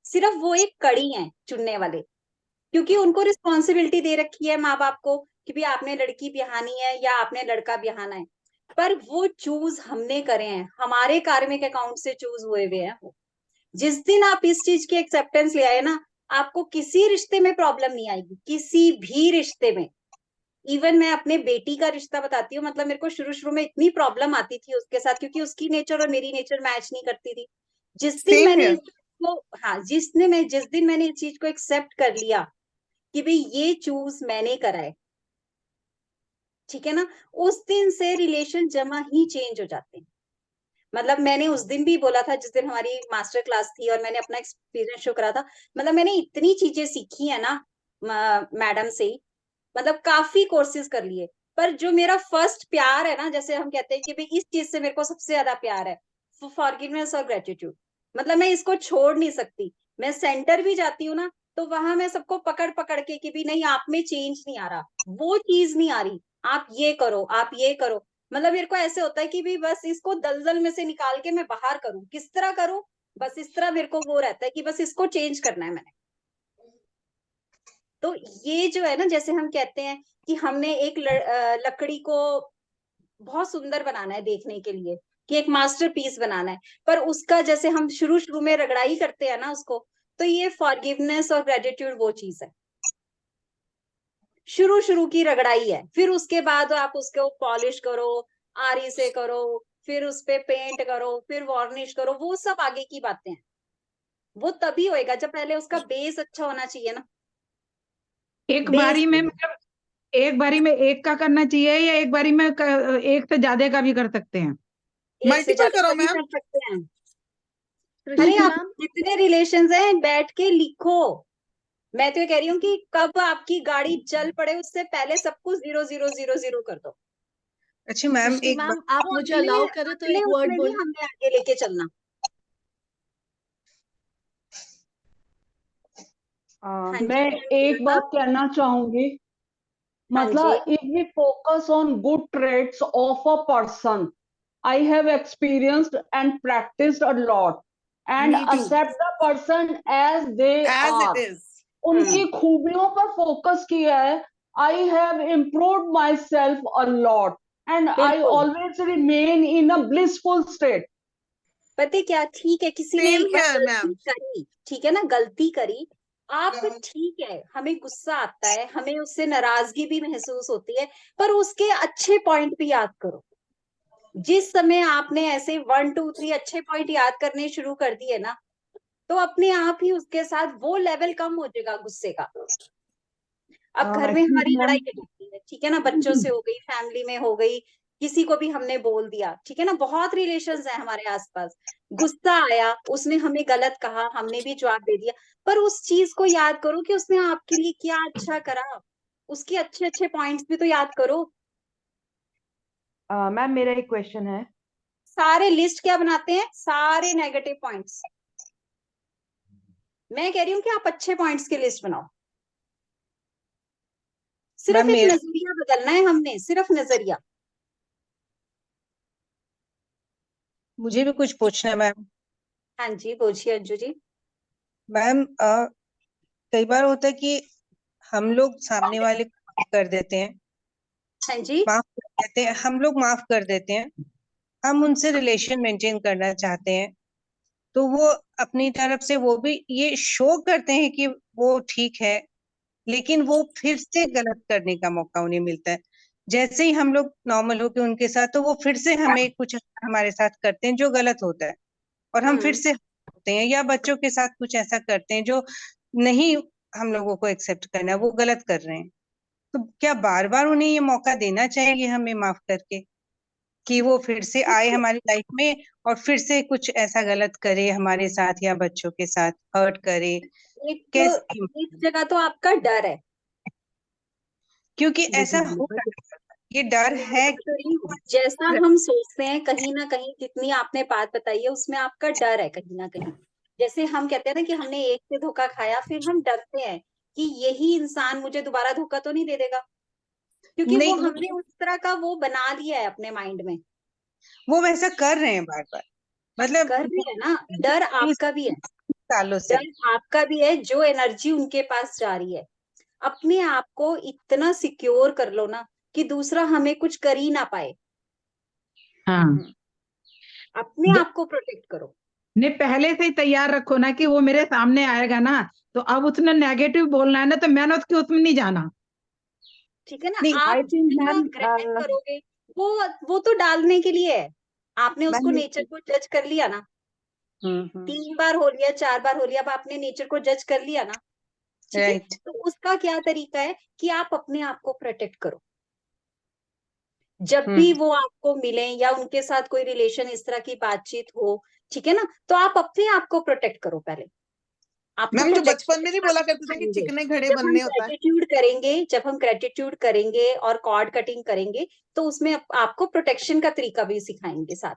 सिर्फ वो एक कड़ी है चुनने वाले, क्योंकि उनको रिस्पॉन्सिबिलिटी दे रखी है माँ बाप को कि भी आपने लड़की ब्याहनी है या आपने लड़का ब्याहना है, पर वो चूज हमने करे हैं, हमारे कार्मिक अकाउंट से चूज हुए हुए हैं वो। जिस दिन आप इस चीज की एक्सेप्टेंस ले आए ना, आपको किसी रिश्ते में प्रॉब्लम नहीं आएगी, किसी भी रिश्ते में। इवन मैं अपने बेटी का रिश्ता बताती हूँ, मतलब मेरे को शुरू शुरू में इतनी प्रॉब्लम आती थी उसके साथ, क्योंकि उसकी नेचर और मेरी नेचर मैच नहीं करती थी। जिस दिन सेम मैंने है। इस चीज को, हाँ, जिस दिन मैंने इस चीज को एक्सेप्ट कर लिया कि भाई ये चूज मैंने करा है, ठीक है ना, उस दिन से रिलेशन जमा ही चेंज हो जाते हैं। मतलब मैंने उस दिन भी बोला था, जिस दिन हमारी मास्टर क्लास थी और मैंने अपना एक्सपीरियंस शो करा था, मतलब मैंने इतनी चीजें सीखी है ना मैडम से ही, मतलब काफी कोर्सेज कर लिए, पर जो मेरा फर्स्ट प्यार है ना, जैसे हम कहते हैं कि भाई इस चीज से मेरे को सबसे ज्यादा प्यार है, फॉरगिवनेस और ग्रेटिट्यूड। मतलब मैं इसको छोड़ नहीं सकती। मैं सेंटर भी जाती हूँ ना, तो वहां मैं सबको पकड़ पकड़ के कि भी नहीं, आप में चेंज नहीं आ रहा, वो चीज नहीं आ रही, आप ये करो, आप ये करो। मतलब मेरे को ऐसे होता है कि भी बस इसको दलदल में से निकाल के मैं बाहर करूं, किस तरह करूं, बस इस तरह मेरे को वो रहता है कि बस इसको चेंज करना है मैंने। तो ये जो है ना, जैसे हम कहते हैं कि हमने एक लकड़ी को बहुत सुंदर बनाना है देखने के लिए, कि एक मास्टरपीस बनाना है, पर उसका जैसे हम शुरू शुरू में रगड़ाई करते हैं ना उसको, तो ये फॉरगिवनेस और ग्रेटिट्यूड वो चीज है, शुरू शुरू की रगड़ाई है। फिर उसके बाद आप उसको पॉलिश करो, आरी से करो, फिर उस पे पेंट करो, फिर वार्निश करो, वो सब आगे की बातें हैं। वो तभी होएगा जब पहले उसका बेस अच्छा होना चाहिए ना। एक बेस बारी में मतलब एक बारी में एक का करना चाहिए या एक बारी में एक से ज्यादा का भी कर सकते हैं? एक से मल्टीपल ज्यादा करो का भी मैम। कर सकते हैं। अरे कृष्णा आप मैम, जितने रिलेशंस हैं बैठ के लिखो। मैं तो ये कह रही हूँ कि कब आपकी गाड़ी चल पड़े उससे पहले सब कुछ 0 0 0 0 कर दो। अच्छा मैम, कृष्णा एक मैम आप वो मुझे अगले अलाउ करें तो अगले एक वर्ड उसमें भी बोले। हमने आगे लेके चलना। हाँ जी, मैं क्या बोला एक था? बात कहना चाहूंगी, हाँ जी, मतलब if we focus on good traits of a person, I have experienced and practiced a lot, and me too, accept the person as they as it are. Is. उनकी खूबियों पर फोकस किया है. I have improved myself a lot, and I बिल्कुल। always remain in a blissful state. पता है क्या, ठीक है, किसी ने सेम एक बार हियर गलती मैम। करी, ठीक है ना, गलती करी, आप ठीक है, हमें गुस्सा आता है, हमें उससे नाराजगी भी महसूस होती है, पर उसके अच्छे पॉइंट भी याद करो। जिस समय आपने ऐसे 1 2 3 अच्छे पॉइंट याद करने शुरू कर दिए ना, तो अपने आप ही उसके साथ वो लेवल कम हो जाएगा गुस्से का। अब घर में हमारी Actually, लड़ाई ma'am, होती है, ठीक है ना, बच्चों से हो गई, फैमिली में हो गई, किसी को भी हमने बोल दिया, ठीक है ना, बहुत रिलेशंस है हमारे आसपास, गुस्सा आया, उसने हमें गलत कहा, हमने भी जवाब दे दिया, पर उस चीज को याद करो कि उसने आपके लिए क्या अच्छा करा, उसके अच्छे अच्छे पॉइंट्स भी तो याद करो। मैम मेरा एक क्वेश्चन है। सारे लिस्ट क्या बनाते हैं, सारे नेगेटिव पॉइंट्स। मैं कह रही हूँ कि आप अच्छे पॉइंट्स की लिस्ट बनाओ। सिर्फ मैम एक मेरा नजरिया बदलना है हमने, सिर्फ नजरिया। मुझे भी कुछ पूछना है मैम। हाँ जी, पूछिए अंजू जी। मैम कई बार होता है कि हम लोग सामने वाले को माफ कर देते हैं, हाँ जी, माफ कर देते हैं, हम लोग माफ कर देते हैं, हम उनसे रिलेशन मेंटेन करना चाहते हैं, तो वो अपनी तरफ से वो भी ये शो करते हैं कि वो ठीक है, लेकिन वो फिर से गलत करने का मौका उन्हें मिलता है। जैसे ही हम लोग नॉर्मल होके उनके साथ, तो वो फिर से हमें कुछ हमारे साथ करते हैं जो गलत होता है, और हम फिर से होते हैं, या बच्चों के साथ कुछ ऐसा करते हैं जो नहीं हम लोगों को एक्सेप्ट करना है, वो गलत कर रहे हैं। तो क्या बार बार उन्हें ये मौका देना चाहिए हमें माफ करके, कि वो फिर से आए हमारी लाइफ में और फिर से कुछ ऐसा गलत करे हमारे साथ या बच्चों के साथ हर्ट करे? एक जगह तो आपका डर है, क्योंकि ऐसा हो रहा है, ये डर है जैसा हम सोचते हैं कहीं ना कहीं, जितनी आपने बात बताई है उसमें आपका डर है कहीं ना कहीं। जैसे हम कहते हैं ना कि हमने एक से धोखा खाया, फिर हम डरते हैं कि यही इंसान मुझे दोबारा धोखा तो नहीं दे देगा, क्योंकि वो हमने उस तरह का वो बना लिया है अपने माइंड में। वो वैसा कर रहे हैं बार बार, मतलब कर रहे हैं ना, डर आपका भी है, सालों से डर आपका भी है, जो एनर्जी उनके पास जा रही है। अपने आप को इतना सिक्योर कर लो ना कि दूसरा हमें कुछ कर ही ना पाए। हाँ, अपने आप को प्रोटेक्ट करो। नहीं, पहले से ही तैयार रखो ना कि वो मेरे सामने आएगा ना, तो अब उसने नेगेटिव बोलना है ना, तो मैंने उसके उसमें नहीं जाना। ठीक है ना, नहीं, आप जितना ग्रहण करोगे वो तो डालने के लिए है। आपने उसको नेचर को जज कर लिया ना, 3 बार हो लिया, 4 बार हो लिया, अब आपने नेचर को जज कर लिया ना, ठीक है। तो उसका क्या तरीका है कि आप अपने आप को प्रोटेक्ट करो। जब भी वो आपको मिले या उनके साथ कोई रिलेशन इस तरह की बातचीत हो, ठीक है ना, तो आप अपने आप को प्रोटेक्ट करो पहले। मैम जो बचपन में नहीं बोला करते थे कि चिकने घड़े बनने होता है, जब हम ग्रेटिट्यूड करेंगे और कॉर्ड कटिंग करेंगे, तो उसमें आपको प्रोटेक्शन का तरीका भी सिखाएंगे साथ।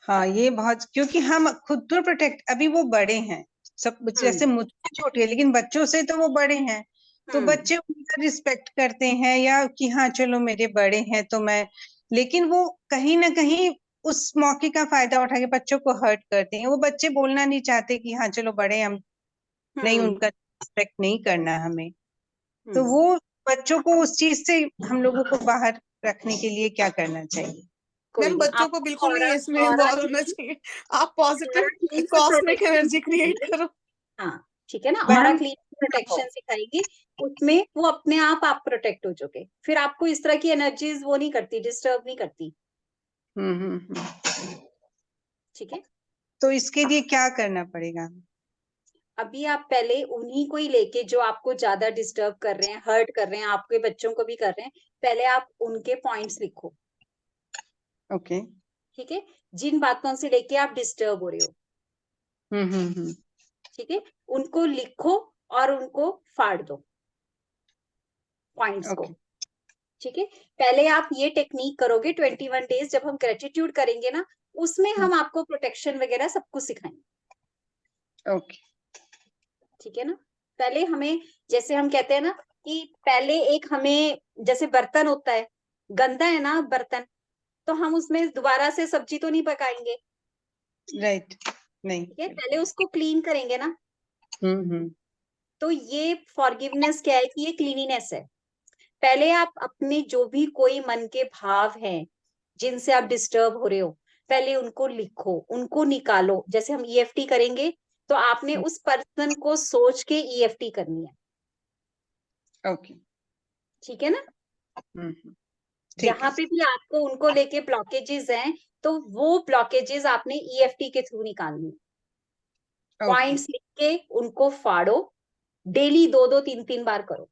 हाँ, ये बहुत, क्योंकि हम खुद तो प्रोटेक्ट, अभी वो बड़े हैं सब, जैसे मुझसे छोटे है लेकिन बच्चों से तो वो बड़े हैं, तो बच्चे उनका रिस्पेक्ट करते हैं, या कि हाँ चलो मेरे बड़े हैं तो मैं, लेकिन वो कहीं ना कहीं उस मौके का फायदा उठा के बच्चों को हर्ट करते हैं। वो बच्चे बोलना नहीं चाहते कि हाँ चलो बड़े हम, नहीं उनका रिस्पेक्ट नहीं करना हमें, तो वो बच्चों को उस चीज से हम लोगों को बाहर रखने के लिए क्या करना चाहिए? मैम बच्चों को बिल्कुल नहीं इसमें इन्वॉल्व होना चाहिए, आप पॉजिटिव कॉस्मिक एनर्जी क्रिएट करो। हाँ, ठीक है ना, ऑरा क्लीन प्रोटेक्शन सिखाएगी, उसमें वो अपने आप प्रोटेक्ट हो जाओगे, फिर आपको इस तरह की एनर्जीज वो नहीं करती, डिस्टर्ब नहीं करती। ठीक है, तो इसके लिए क्या करना पड़ेगा? अभी आप पहले उन्हीं को ही लेके जो आपको ज्यादा डिस्टर्ब कर रहे हैं, हर्ट कर रहे हैं, आपके बच्चों को भी कर रहे हैं, पहले आप उनके पॉइंट्स लिखो। ओके, ठीक है, जिन बातों से लेके आप डिस्टर्ब हो रहे हो, ठीक है, उनको लिखो और उनको फाड़ दो पॉइंट्स को। ठीक है, पहले आप ये टेक्निक करोगे 21 डेज, जब हम ग्रेटिट्यूड करेंगे ना, उसमें हम आपको प्रोटेक्शन वगैरह सब कुछ सिखाएंगे। ओके, ठीक है ना, पहले हमें, जैसे हम कहते हैं ना कि पहले एक हमें, जैसे बर्तन होता है, गंदा है ना बर्तन, तो हम उसमें दोबारा से सब्जी तो नहीं पकाएंगे, राइट? नहीं, ठीक है, पहले उसको क्लीन करेंगे ना। हम्म। तो ये फॉरगिवनेस क्या है कि ये क्लीनिनेस है। पहले आप अपने जो भी कोई मन के भाव हैं जिनसे आप डिस्टर्ब हो रहे हो, पहले उनको लिखो, उनको निकालो। जैसे हम ईएफटी करेंगे तो आपने उस पर्सन को सोच के ईएफटी करनी है। ओके, ठीक है ना, जहां पे भी आपको उनको लेके ब्लॉकेजेस हैं, तो वो ब्लॉकेजेस आपने ईएफटी के थ्रू निकालनी है। पॉइंट्स लिख के उनको फाड़ो, डेली 2-2 3-3 बार करो।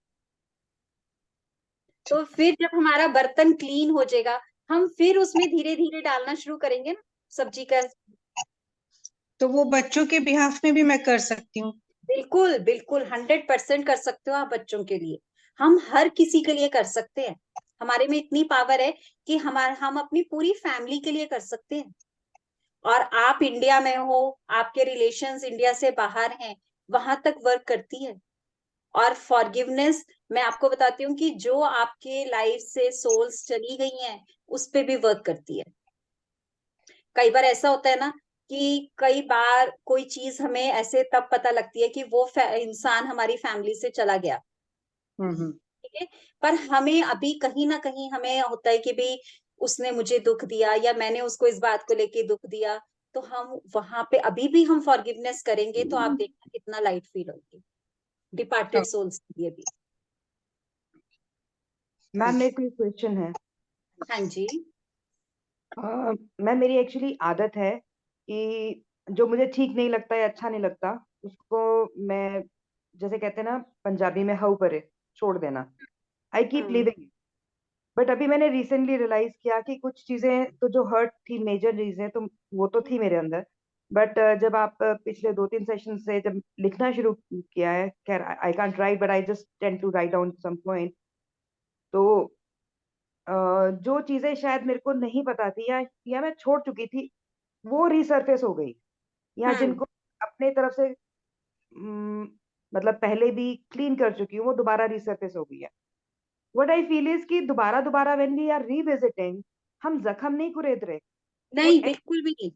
तो फिर जब हमारा बर्तन क्लीन हो जाएगा, हम फिर उसमें धीरे धीरे डालना शुरू करेंगे ना सब्जी का। तो वो बच्चों के बिहाफ में भी मैं कर सकती हूँ? बिल्कुल बिल्कुल, 100% कर सकते हो आप बच्चों के लिए। हम हर किसी के लिए कर सकते हैं, हमारे में इतनी पावर है कि हम अपनी पूरी फैमिली के लिए कर सकते हैं। और आप इंडिया में हो, आपके रिलेशंस इंडिया से बाहर हैं, वहां तक वर्क करती है। और फॉरगिवनेस, मैं आपको बताती हूँ कि जो आपके लाइफ से सोल्स चली गई हैं, उस पे भी वर्क करती है। कई बार ऐसा होता है ना कि कई बार कोई चीज हमें ऐसे तब पता लगती है कि वो इंसान हमारी फैमिली से चला गया, ठीक है, पर हमें अभी कहीं ना कहीं हमें होता है कि भाई उसने मुझे दुख दिया या मैंने उसको इस बात को लेके दुख दिया, तो हम वहां पे अभी भी हम फॉरगिवनेस करेंगे तो आप देखना कितना लाइट फील होगी डिपार्टेड सोल्स के लिए भी। मैम मेरे को एक क्वेश्चन है। हाँ जी। मैम मेरी एक्चुअली आदत है कि जो मुझे ठीक नहीं लगता या अच्छा नहीं लगता उसको मैं, जैसे कहते हैं ना पंजाबी में हाउ परे छोड़ देना, आई कीप लिविंग। बट अभी मैंने रिसेंटली रियलाइज किया कि कुछ चीजें तो जो हर्ट थी, मेजर चीजें तो वो तो थी मेरे अंदर, बट जब आप पिछले 2-3 सेशन से जब लिखना शुरू किया है, खैर I can't write but I just tend to write down some point, तो जो चीजें शायद मेरे को नहीं पता थी या मैं छोड़ चुकी थी वो रिसरफेस हो गई, या जिनको अपने तरफ से मतलब पहले भी क्लीन कर चुकी हूँ वो दोबारा रिसरफेस हो गई है। व्हाट आई फील इज कि दोबारा व्हेन वी आर रिविजिटिंग हम जख्म नहीं कुरेद रहे। नहीं, बिल्कुल भी नहीं,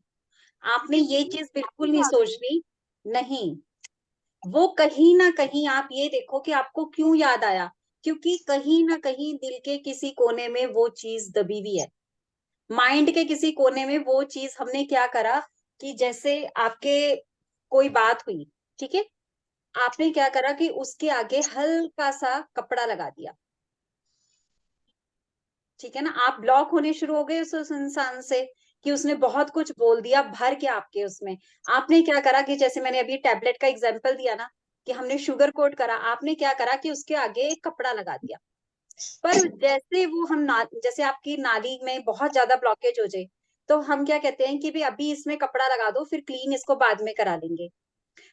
आपने ये चीज बिल्कुल नहीं सोचनी। नहीं, वो कहीं ना कहीं आप ये देखो कि आपको क्यों याद आया, क्योंकि कहीं ना कहीं दिल के किसी कोने में वो चीज दबी हुई है, माइंड के किसी कोने में वो चीज हमने क्या करा कि जैसे आपके कोई बात हुई, ठीक है, आपने क्या करा कि उसके आगे हल्का सा कपड़ा लगा दिया, ठीक है ना, आप ब्लॉक होने शुरू हो गए उस इंसान से कि उसने बहुत कुछ बोल दिया भर के आपके उसमें। आपने क्या करा कि जैसे मैंने अभी टैबलेट का एग्जांपल दिया ना कि हमने शुगर कोट करा, आपने क्या करा कि उसके आगे एक कपड़ा लगा दिया। पर जैसे वो हम जैसे आपकी नाली में बहुत ज्यादा ब्लॉकेज हो जाए तो हम क्या कहते हैं कि भाई अभी इसमें कपड़ा लगा दो फिर क्लीन इसको बाद में करा लेंगे,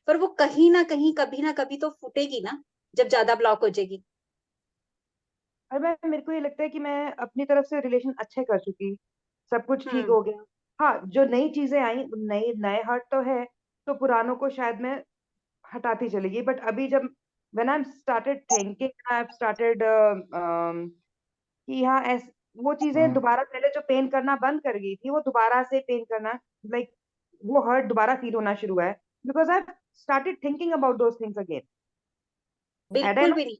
पर वो कहीं ना कभी तो फूटेगी ना जब ज्यादा ब्लॉक हो जाएगी। और मैं, मेरे को ये लगता है कि मैं अपनी तरफ से रिलेशन अच्छे कर चुकी, सब कुछ ठीक हो गया। हाँ, जो नई चीजें आई, नए नए हर्ट तो है, तो पुरानों को शायद मैं हटाती चली गई। बट अभी जब when I started thinking, I have started कि हाँ वो चीजें दोबारा, पहले जो पेन करना बंद कर गई थी वो दोबारा से पेन करना, लाइक वो हर्ट दोबारा फील होना शुरू हुआ है, because I started thinking about those things again. बिल्कुल भी नहीं,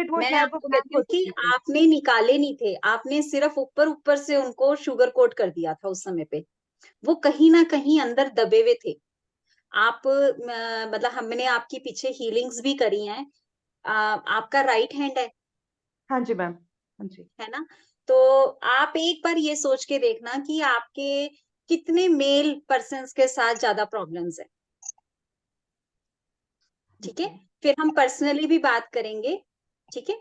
वो मैं शायद वो आपको ब्लैंक कहती हो हूँ कि चुकी थी। आपने निकाले नहीं थे, आपने सिर्फ ऊपर ऊपर से उनको शुगर कोट कर दिया था उस समय पे, वो कहीं ना कहीं अंदर दबे हुए थे। आप मतलब हमने आपकी पीछे हीलिंग्स भी करी हैं। आपका राइट हैंड है? हाँ जी मैम, हाँ जी। है ना, तो आप एक बार ये सोच के देखना कि आपके कितने मेल पर्सन्स के साथ ज्यादा प्रॉब्लम्स है, ठीक है, फिर हम पर्सनली भी बात करेंगे, ठीक है,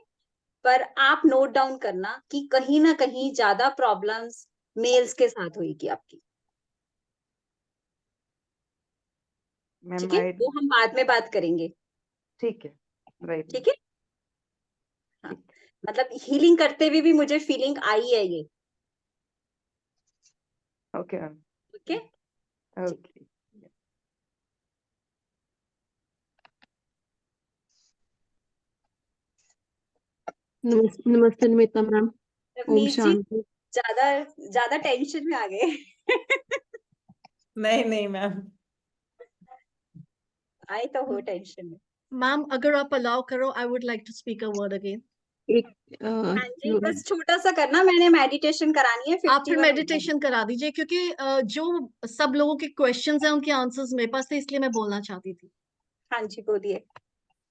पर आप नोट डाउन करना कि कहीं ना कहीं ज्यादा प्रॉब्लम्स मेल्स के साथ होगी आपकी, ठीक है, वो हम बाद में बात करेंगे, ठीक है, राइट, ठीक है। हाँ, मतलब हीलिंग करते हुए भी मुझे फीलिंग आई है ये। Okay ma'am, okay, okay. नमस्ते निमिता मैम, ओम रवनीश जी शांति। ज्यादा ज्यादा टेंशन में आ गए। नहीं नहीं मैम, आई तो हो टेंशन में। मैम अगर आप अलाउ करो, I would like to speak a word again. हाँ जी, बस छोटा सा करना, मैंने मेडिटेशन करानी है। आप फिर मेडिटेशन करा दीजिए, क्योंकि जो सब लोगों के क्वेश्चंस हैं उनके आंसर्स मेरे पास थे, इसलिए मैं बोलना चाहती थी। हाँ जी, बोलिए।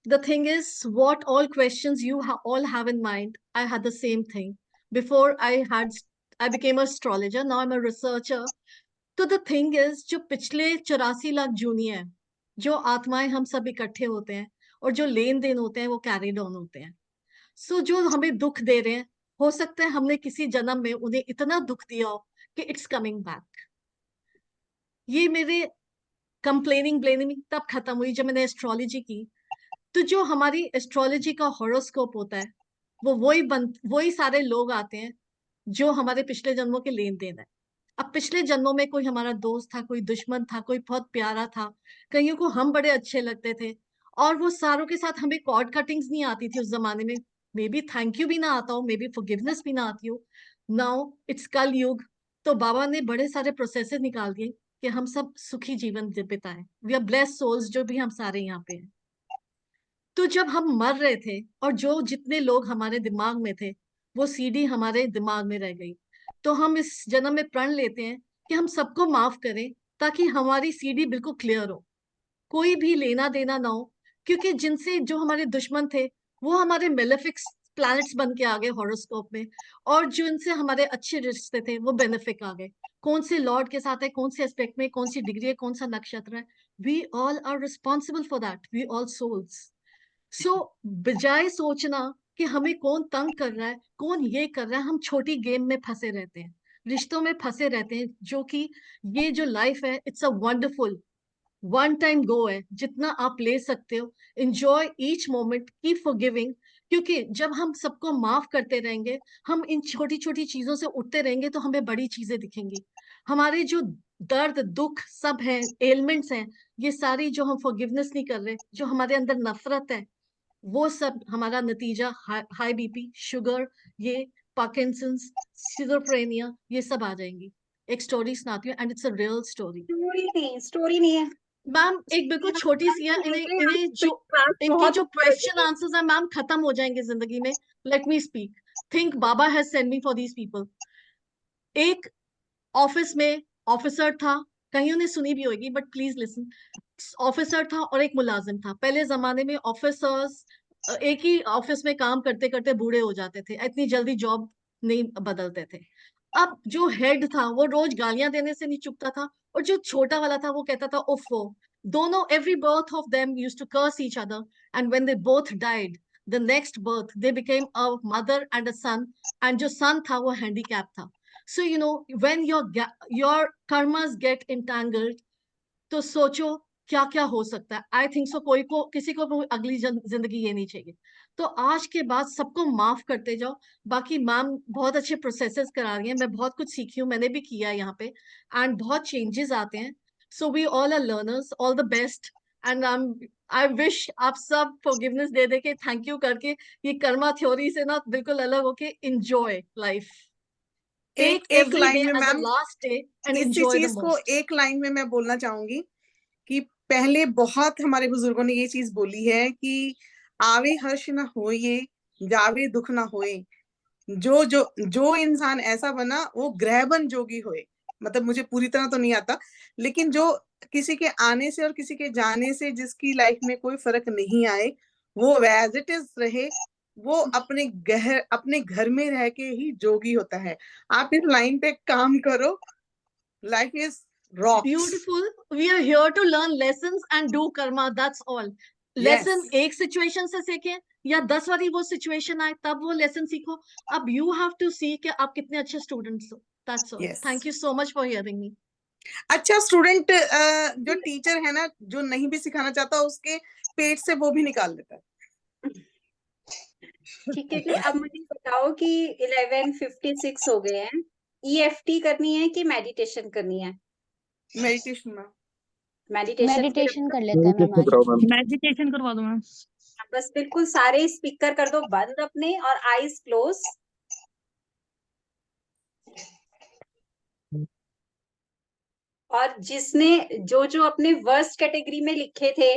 The thing is, what all questions you all have in mind, I had the same thing before I became an astrologer. Now I'm a researcher. तो the thing is, जो पिछले 84 लाख जूनी है, जो आत्माएं हम सब इकट्ठे होते हैं और जो लेन देन होते हैं वो कैरीड ऑन होते हैं। सो जो हमें दुख दे रहे हैं, हो सकता है हमने किसी जन्म में उन्हें इतना दुख दिया हो कि इट्स कमिंग बैक। ये मेरे कंप्लेनिंग ब्लेमिंग तब खत्म हुई जब मैंने एस्ट्रोलॉजी की। तो जो हमारी एस्ट्रोलॉजी का हॉरोस्कोप होता है वो वही सारे लोग आते हैं जो हमारे पिछले जन्मों के लेन देन है। अब पिछले जन्मों में कोई हमारा दोस्त था, कोई दुश्मन था, कोई बहुत प्यारा था, कईयों को हम बड़े अच्छे लगते थे, और वो सारों के साथ हमें कॉर्ड कटिंग्स नहीं आती थी उस जमाने में। मे बी थैंक यू भी ना आता हो, मे बी फॉरगिवनेस भी ना आती हो। नाउ इट्स कल युग, तो बाबा ने बड़े सारे प्रोसेसेस निकाल दिए कि हम सब सुखी जीवन बिताएं। वी आर ब्लेस्ड सोल्स, जो भी हम सारे यहाँ पे हैं। तो जब हम मर रहे थे और जो जितने लोग हमारे दिमाग में थे, वो सीडी हमारे दिमाग में रह गई। तो हम इस जन्म में प्रण लेते हैं कि हम सबको माफ करें, ताकि हमारी सीडी बिल्कुल क्लियर हो, कोई भी लेना देना ना हो। क्योंकि जिनसे जो हमारे दुश्मन थे, वो हमारे मेलेफिक्स प्लैनेट्स बन के आ गए हॉरोस्कोप में, और जो इनसे हमारे अच्छे रिश्ते थे, वो बेनिफिक आ गए। कौन से लॉर्ड के साथ है, कौन से एस्पेक्ट में, कौन सी डिग्री है, कौन सा नक्षत्र है, we all are responsible for that, we all souls. So बजाय सोचना कि हमें कौन तंग कर रहा है, कौन ये कर रहा है, हम छोटी गेम में फंसे रहते हैं, रिश्तों में फंसे रहते हैं, जो कि ये जो लाइफ है, it's a wonderful one time go है, जितना आप ले सकते हो। Enjoy each moment, keep forgiving. क्योंकि जब हम सबको माफ करते रहेंगे, हम इन छोटी छोटी चीजों से उठते रहेंगे, तो हमें बड़ी चीजें दिखेंगी। हमारे जो दर्द दुख सब है, एलिमेंट्स हैं, ये सारी जो हम फॉरगिवनेस नहीं कर रहे, जो हमारे अंदर नफरत है, वो सब हमारा नतीजा हाई बीपी, शुगर, ये पार्किंसंस, सिजोफ्रेनिया, ये सब आ जाएंगी। एक स्टोरी सुनाती हूँ, and it's a real story. Story नहीं है मैम, एक बिल्कुल छोटी सी है, इन्हें जो इनके जो क्वेश्चन आंसर्स है मैम, खत्म हो जाएंगे जिंदगी में। Let me speak. Think Baba has send me for these people. एक ऑफिस में ऑफिसर था, कहीं उन्हें सुनी भी होगी, बट प्लीज लिसन। ऑफिसर था और एक मुलाजिम था। पहले जमाने में ऑफिसर्स एक ही ऑफिस में काम करते करते बूढ़े हो जाते थे, इतनी जल्दी जॉब नहीं बदलते थे। अब जो हेड था, वो रोज गालियां देने से नहीं चुकता था, और जो छोटा वाला था, वो कहता था उफ़ो। दोनों, every birth of them used to curse each other, and when they both died, the next birth they became a mother and a son, and जो son था वो handicap था। So you know, when your karmas get entangled, तो सोचो क्या क्या हो सकता है। आई थिंक सो कोई को किसी को भी अगली जिंदगी ये नहीं चाहिए। तो आज के बाद सबको माफ करते जाओ। बाकी मैम बहुत अच्छे प्रोसेसेस करा रही हैं, मैं बहुत कुछ सीखी हूँ, मैंने भी किया यहाँ पे, एंड बहुत चेंजेस आते हैं। So we all are learners, all the best. And I wish आप सब फॉरगिवनेस दे दे के, थैंक यू करके, ये कर्मा थ्योरी से ना बिल्कुल अलग होके एंजॉय लाइफ। एक टेक एक एवरी लाइन डे में as a ma'am, last day and इसी एंजॉय द चीज को मोस्ट। एक लाइन में मैं बोलना चाहूंगी कि पहले बहुत हमारे बुजुर्गों ने ये चीज बोली है कि आवे हर्ष न होए, जावे दुख न होए। जो जो जो इंसान ऐसा बना, वो ग्रहबन जोगी होए। मतलब मुझे पूरी तरह तो नहीं आता, लेकिन जो किसी के आने से और किसी के जाने से जिसकी लाइफ में कोई फर्क नहीं आए, वो एज इट इज रहे, वो अपने घर में रह के ही जोगी होता है। आप इस लाइन पे काम करो। Life is rocks. Beautiful. We are here to learn lessons and do karma. That's all. Lesson एक सिचुएशन से सीखे, या 10 बारी वो सिचुएशन आए तब वो लेसन सीखो। अब यू हैव टू सी कि आप कितने अच्छे स्टूडेंट्स हो। That's all. Thank you so much for hearing me. अच्छा स्टूडेंट जो टीचर है ना, जो नहीं भी सिखाना चाहता, उसके पेट से वो भी निकाल देता है। ठीक है जी, अब मुझे बताओ कि 11:56 हो गए हैं। EFT करनी है कि मेडिटेशन करनी है? मेडिटेशन में मेडिटेशन कर लेते हैं मैम आज। मेडिटेशन करवा दो मैम। बस बिल्कुल सारे स्पीकर कर दो बंद अपने, और आईज क्लोज। और जिसने जो जो अपने वर्स्ट कैटेगरी में लिखे थे,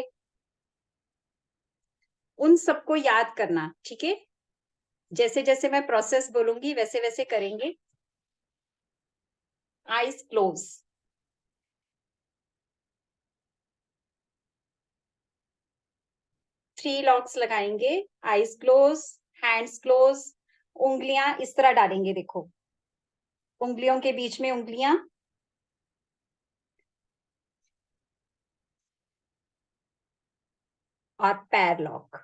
उन सबको याद करना, ठीक है? जैसे जैसे मैं प्रोसेस बोलूंगी वैसे वैसे करेंगे। Eyes close. थ्री लॉक्स लगाएंगे। आईज क्लोज, हैंड्स क्लोज, उंगलियां इस तरह डालेंगे, देखो उंगलियों के बीच में उंगलियां, और पैर लॉक।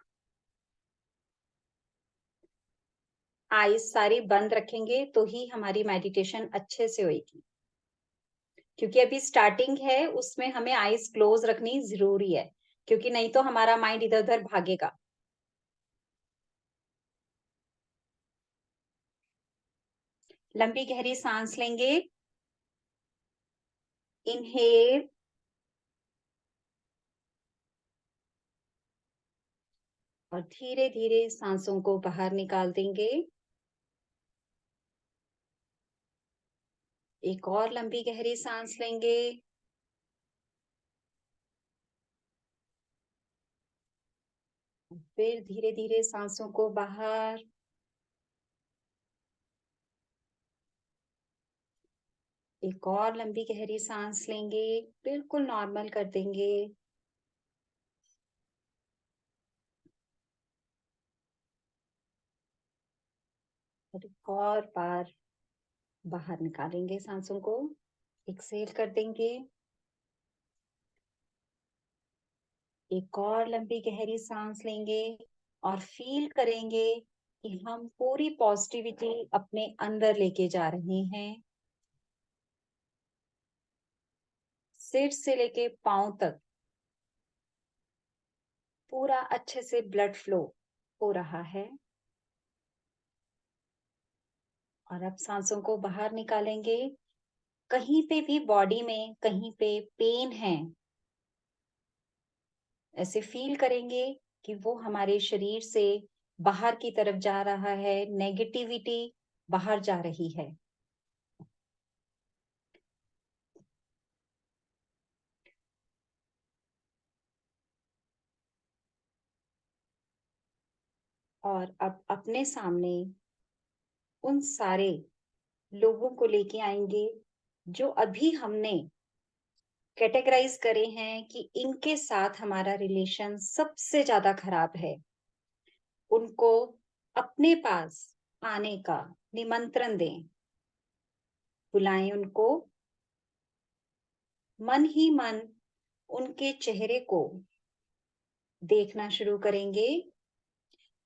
आईज सारी बंद रखेंगे तो ही हमारी मेडिटेशन अच्छे से होगी, क्योंकि अभी स्टार्टिंग है, उसमें हमें आईज क्लोज रखनी जरूरी है, क्योंकि नहीं तो हमारा माइंड इधर उधर भागेगा। लंबी गहरी सांस लेंगे। इनहेल, और धीरे धीरे सांसों को बाहर निकाल देंगे। एक और लंबी गहरी सांस लेंगे। फिर धीरे धीरे सांसों को बाहर। एक और लंबी गहरी सांस लेंगे, बिल्कुल नॉर्मल कर देंगे। और एक और बार बाहर निकालेंगे सांसों को, एक्सहेल कर देंगे। एक और लंबी गहरी सांस लेंगे और फील करेंगे कि हम पूरी पॉजिटिविटी अपने अंदर लेके जा रहे हैं। सिर से लेके पांव तक पूरा अच्छे से ब्लड फ्लो हो रहा है। और अब सांसों को बाहर निकालेंगे। कहीं पे भी बॉडी में कहीं पे पेन है, ऐसे फील करेंगे कि वो हमारे शरीर से बाहर की तरफ जा रहा है, नेगेटिविटी बाहर जा रही है। और अब अपने सामने उन सारे लोगों को लेके आएंगे जो अभी हमने कैटेगराइज करे हैं कि इनके साथ हमारा रिलेशन सबसे ज्यादा खराब है। उनको अपने पास आने का निमंत्रण दें, बुलाएं उनको। मन ही मन उनके चेहरे को देखना शुरू करेंगे।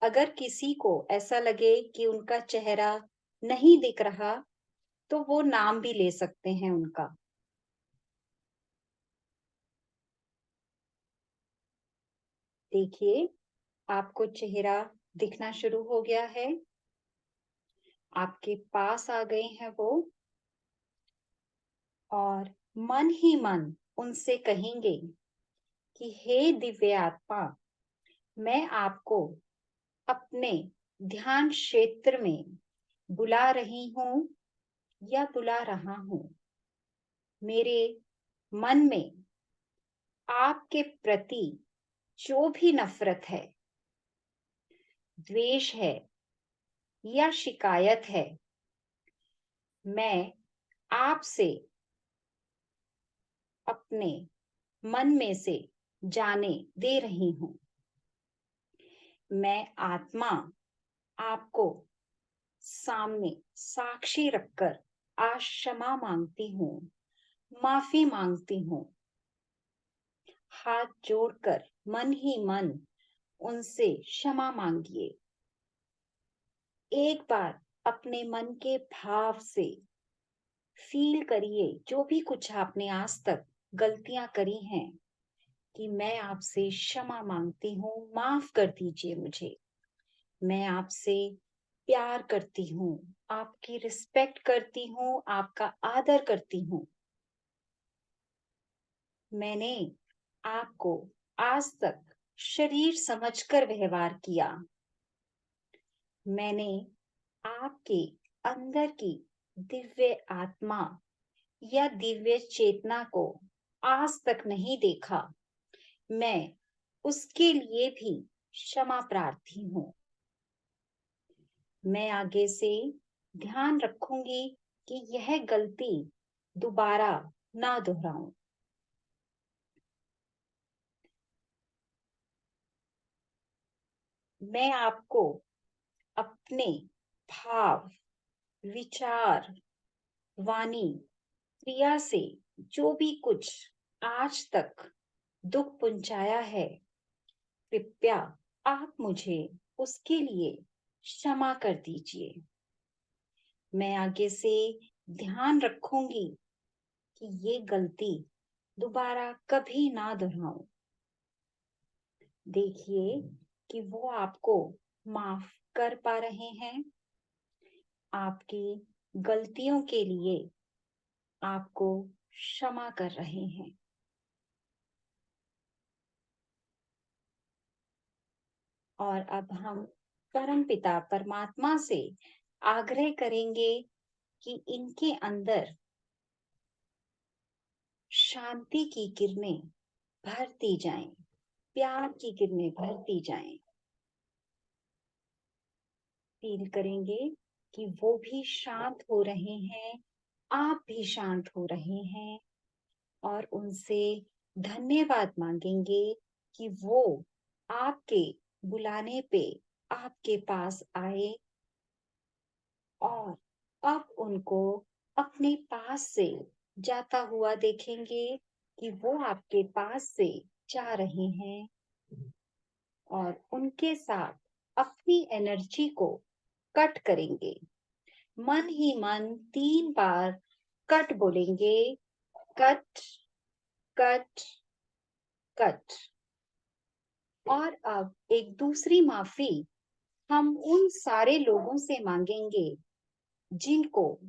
अगर किसी को ऐसा लगे कि उनका चेहरा नहीं दिख रहा, तो वो नाम भी ले सकते हैं उनका। देखिए, आपको चेहरा दिखना शुरू हो गया है, आपके पास आ गए हैं वो। और मन ही मन उनसे कहेंगे कि हे दिव्य आत्मा, मैं आपको अपने ध्यान क्षेत्र में बुला रही हूँ या बुला रहा हूँ। मेरे मन में आपके प्रति जो भी नफरत है, द्वेष है या शिकायत है, मैं आपसे अपने मन में से जाने दे रही हूँ। मैं आत्मा आपको सामने साक्षी रखकर आज क्षमा मांगती हूँ, माफी मांगती हूँ। हाथ जोड़कर मन ही मन उनसे क्षमा मांगिए। एक बार अपने मन के भाव से फील करिए जो भी कुछ आपने आज तक गलतियां करी हैं, कि मैं आपसे क्षमा मांगती हूँ, माफ कर दीजिए मुझे। मैं आपसे प्यार करती हूँ, आपकी रिस्पेक्ट करती हूँ, आपका आदर करती हूँ। मैंने आपको आज तक शरीर समझकर व्यवहार किया। मैंने आपके अंदर की दिव्य आत्मा या दिव्य चेतना को आज तक नहीं देखा। मैं उसके लिए भी क्षमा प्रार्थी हूँ। मैं आगे से ध्यान रखूंगी कि यह गलती दोबारा ना दोहराऊं। मैं आपको अपने भाव, विचार, वाणी, क्रिया से जो भी कुछ आज तक दुख पहुंचाया है, कृपया आप मुझे उसके लिए क्षमा कर दीजिए। मैं आगे से ध्यान रखूंगी कि ये गलती दोबारा कभी ना दोहराऊं। देखिए कि वो आपको माफ कर पा रहे हैं। आपकी गलतियों के लिए आपको क्षमा कर रहे हैं। और अब हम परमपिता परमात्मा से आग्रह करेंगे कि इनके अंदर शांति की किरणें भरती जाएं, प्यार की किरणें भरती जाएं। फील करेंगे कि वो भी शांत हो रहे हैं, आप भी शांत हो रहे हैं, और उनसे धन्यवाद मांगेंगे कि वो आपके बुलाने पे आपके पास आए, और अब उनको अपने पास से जाता हुआ देखेंगे कि वो आपके पास से जा रहे हैं, और उनके साथ अपनी एनर्जी को कट करेंगे। मन ही मन 3 बार कट बोलेंगे, कट कट कट। और अब एक दूसरी माफी हम उन सारे लोगों से मांगेंगे जिनको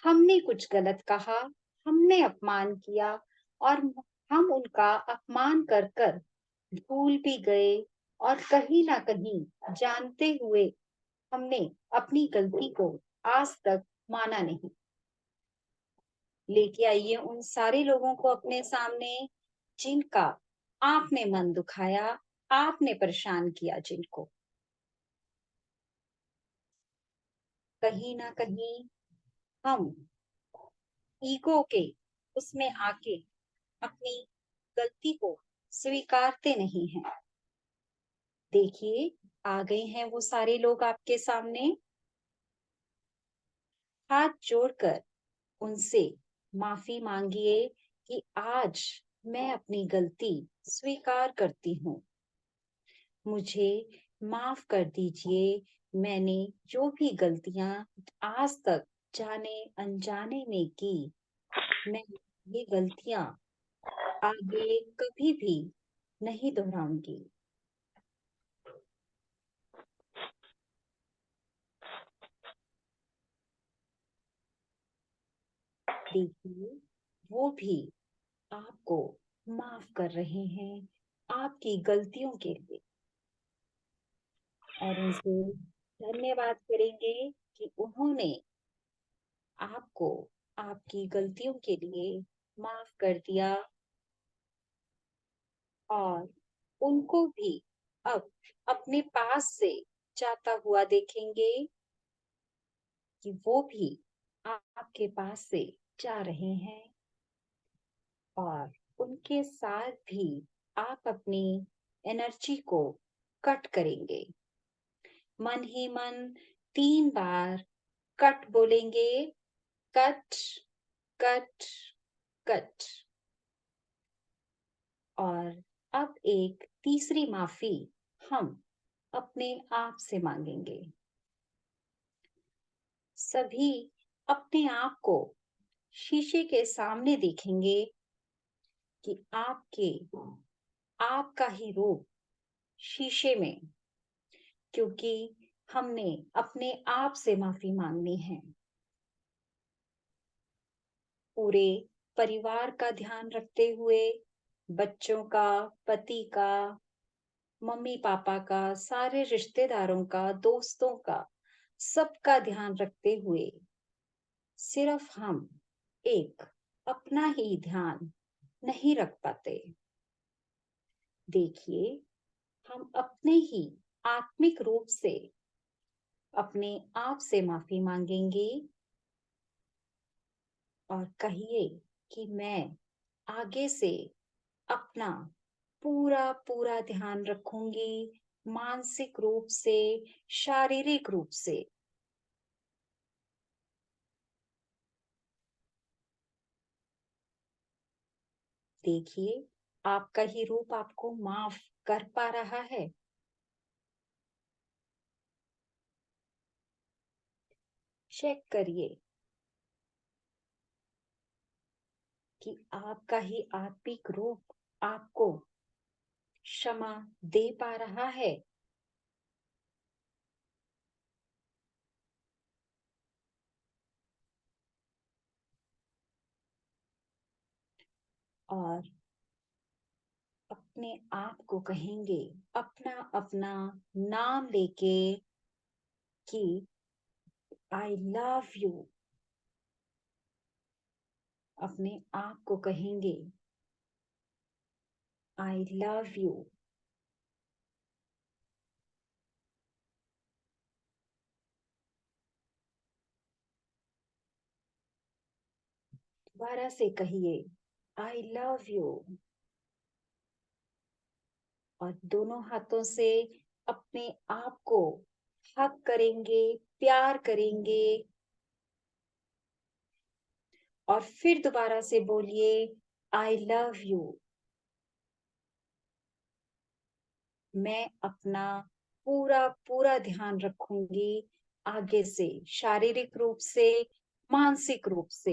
हमने कुछ गलत कहा, हमने अपमान किया, और हम उनका अपमान कर कर भूल भी गए, और कहीं ना कहीं जानते हुए हमने अपनी गलती को आज तक माना नहीं। लेके आइए उन सारे लोगों को अपने सामने जिनका आपने मन दुखाया, आपने परेशान किया, जिनको कहीं ना कहीं हम ईगो के उसमें आके अपनी गलती को स्वीकारते नहीं हैं। देखिए, आ गए हैं वो सारे लोग आपके सामने। हाथ जोड़कर उनसे माफी मांगिए कि आज मैं अपनी गलती स्वीकार करती हूँ, मुझे माफ कर दीजिए। मैंने जो भी गलतियां आज तक जाने अनजाने में की, मैं ये गलतियां आगे कभी भी नहीं दोहराऊंगी। देखिए, वो भी आपको माफ कर रहे हैं आपकी गलतियों के लिए, और उनसे धन्यवाद करेंगे कि उन्होंने आपको आपकी गलतियों के लिए माफ कर दिया, और उनको भी अब अपने पास से जाता हुआ देखेंगे कि वो भी आपके पास से जा रहे हैं, और उनके साथ भी आप अपनी एनर्जी को कट करेंगे। मन ही मन 3 बार कट बोलेंगे, कट कट कट। और अब एक तीसरी माफी हम अपने आप से मांगेंगे। सभी अपने आप को शीशे के सामने देखेंगे कि आपका ही रूप शीशे में, क्योंकि हमने अपने आप से माफी मांगनी है। पूरे परिवार का ध्यान रखते हुए, बच्चों का, पति का, मम्मी पापा का, सारे रिश्तेदारों का, दोस्तों का, सबका ध्यान रखते हुए सिर्फ हम एक अपना ही ध्यान नहीं रख पाते। देखिए, हम अपने ही आत्मिक रूप से अपने आप से माफी मांगेंगे, और कहिए कि मैं आगे से अपना पूरा पूरा ध्यान रखूंगी, मानसिक रूप से, शारीरिक रूप से। देखिए, आपका ही रूप आपको माफ कर पा रहा है। चेक करिए कि आपका ही आत्मिक रूप आपको क्षमा दे पा रहा है। और अपने आप को कहेंगे, अपना अपना नाम लेके, कि आई लव यू। अपने आप को कहेंगे आई लव यू। दोबारा से कहिए आई लव यू, और दोनों हाथों से अपने आप को हग करेंगे, प्यार करेंगे, और फिर दोबारा से बोलिए आई लव यू। मैं अपना पूरा पूरा ध्यान रखूंगी आगे से, शारीरिक रूप से, मानसिक रूप से।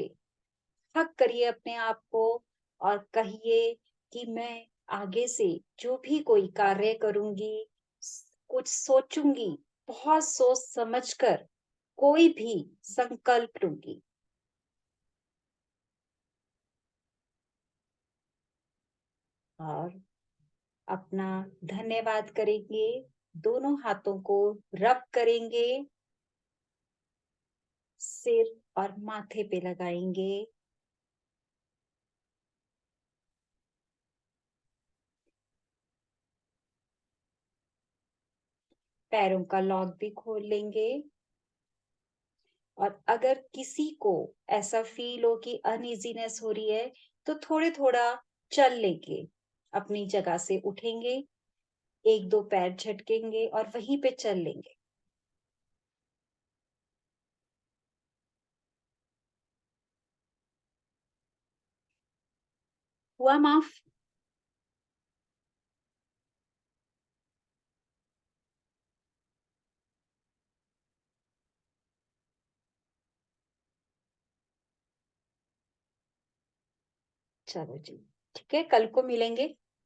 हक करिए अपने आप को और कहिए कि मैं आगे से जो भी कोई कार्य करूंगी, कुछ सोचूंगी, बहुत सोच समझकर कोई भी संकल्प लूंगी। और अपना धन्यवाद करेंगे, दोनों हाथों को रब करेंगे, सिर और माथे पे लगाएंगे। पैरों का लॉक भी खोल लेंगे। और अगर किसी को ऐसा फील हो कि अनइजीनेस हो रही है तो थोड़े थोड़ा चल लेंगे, अपनी जगह से उठेंगे, एक दो पैर झटकेंगे और वहीं पे चल लेंगे। हुआ माफ? चलो जी, ठीक है, कल को मिलेंगे।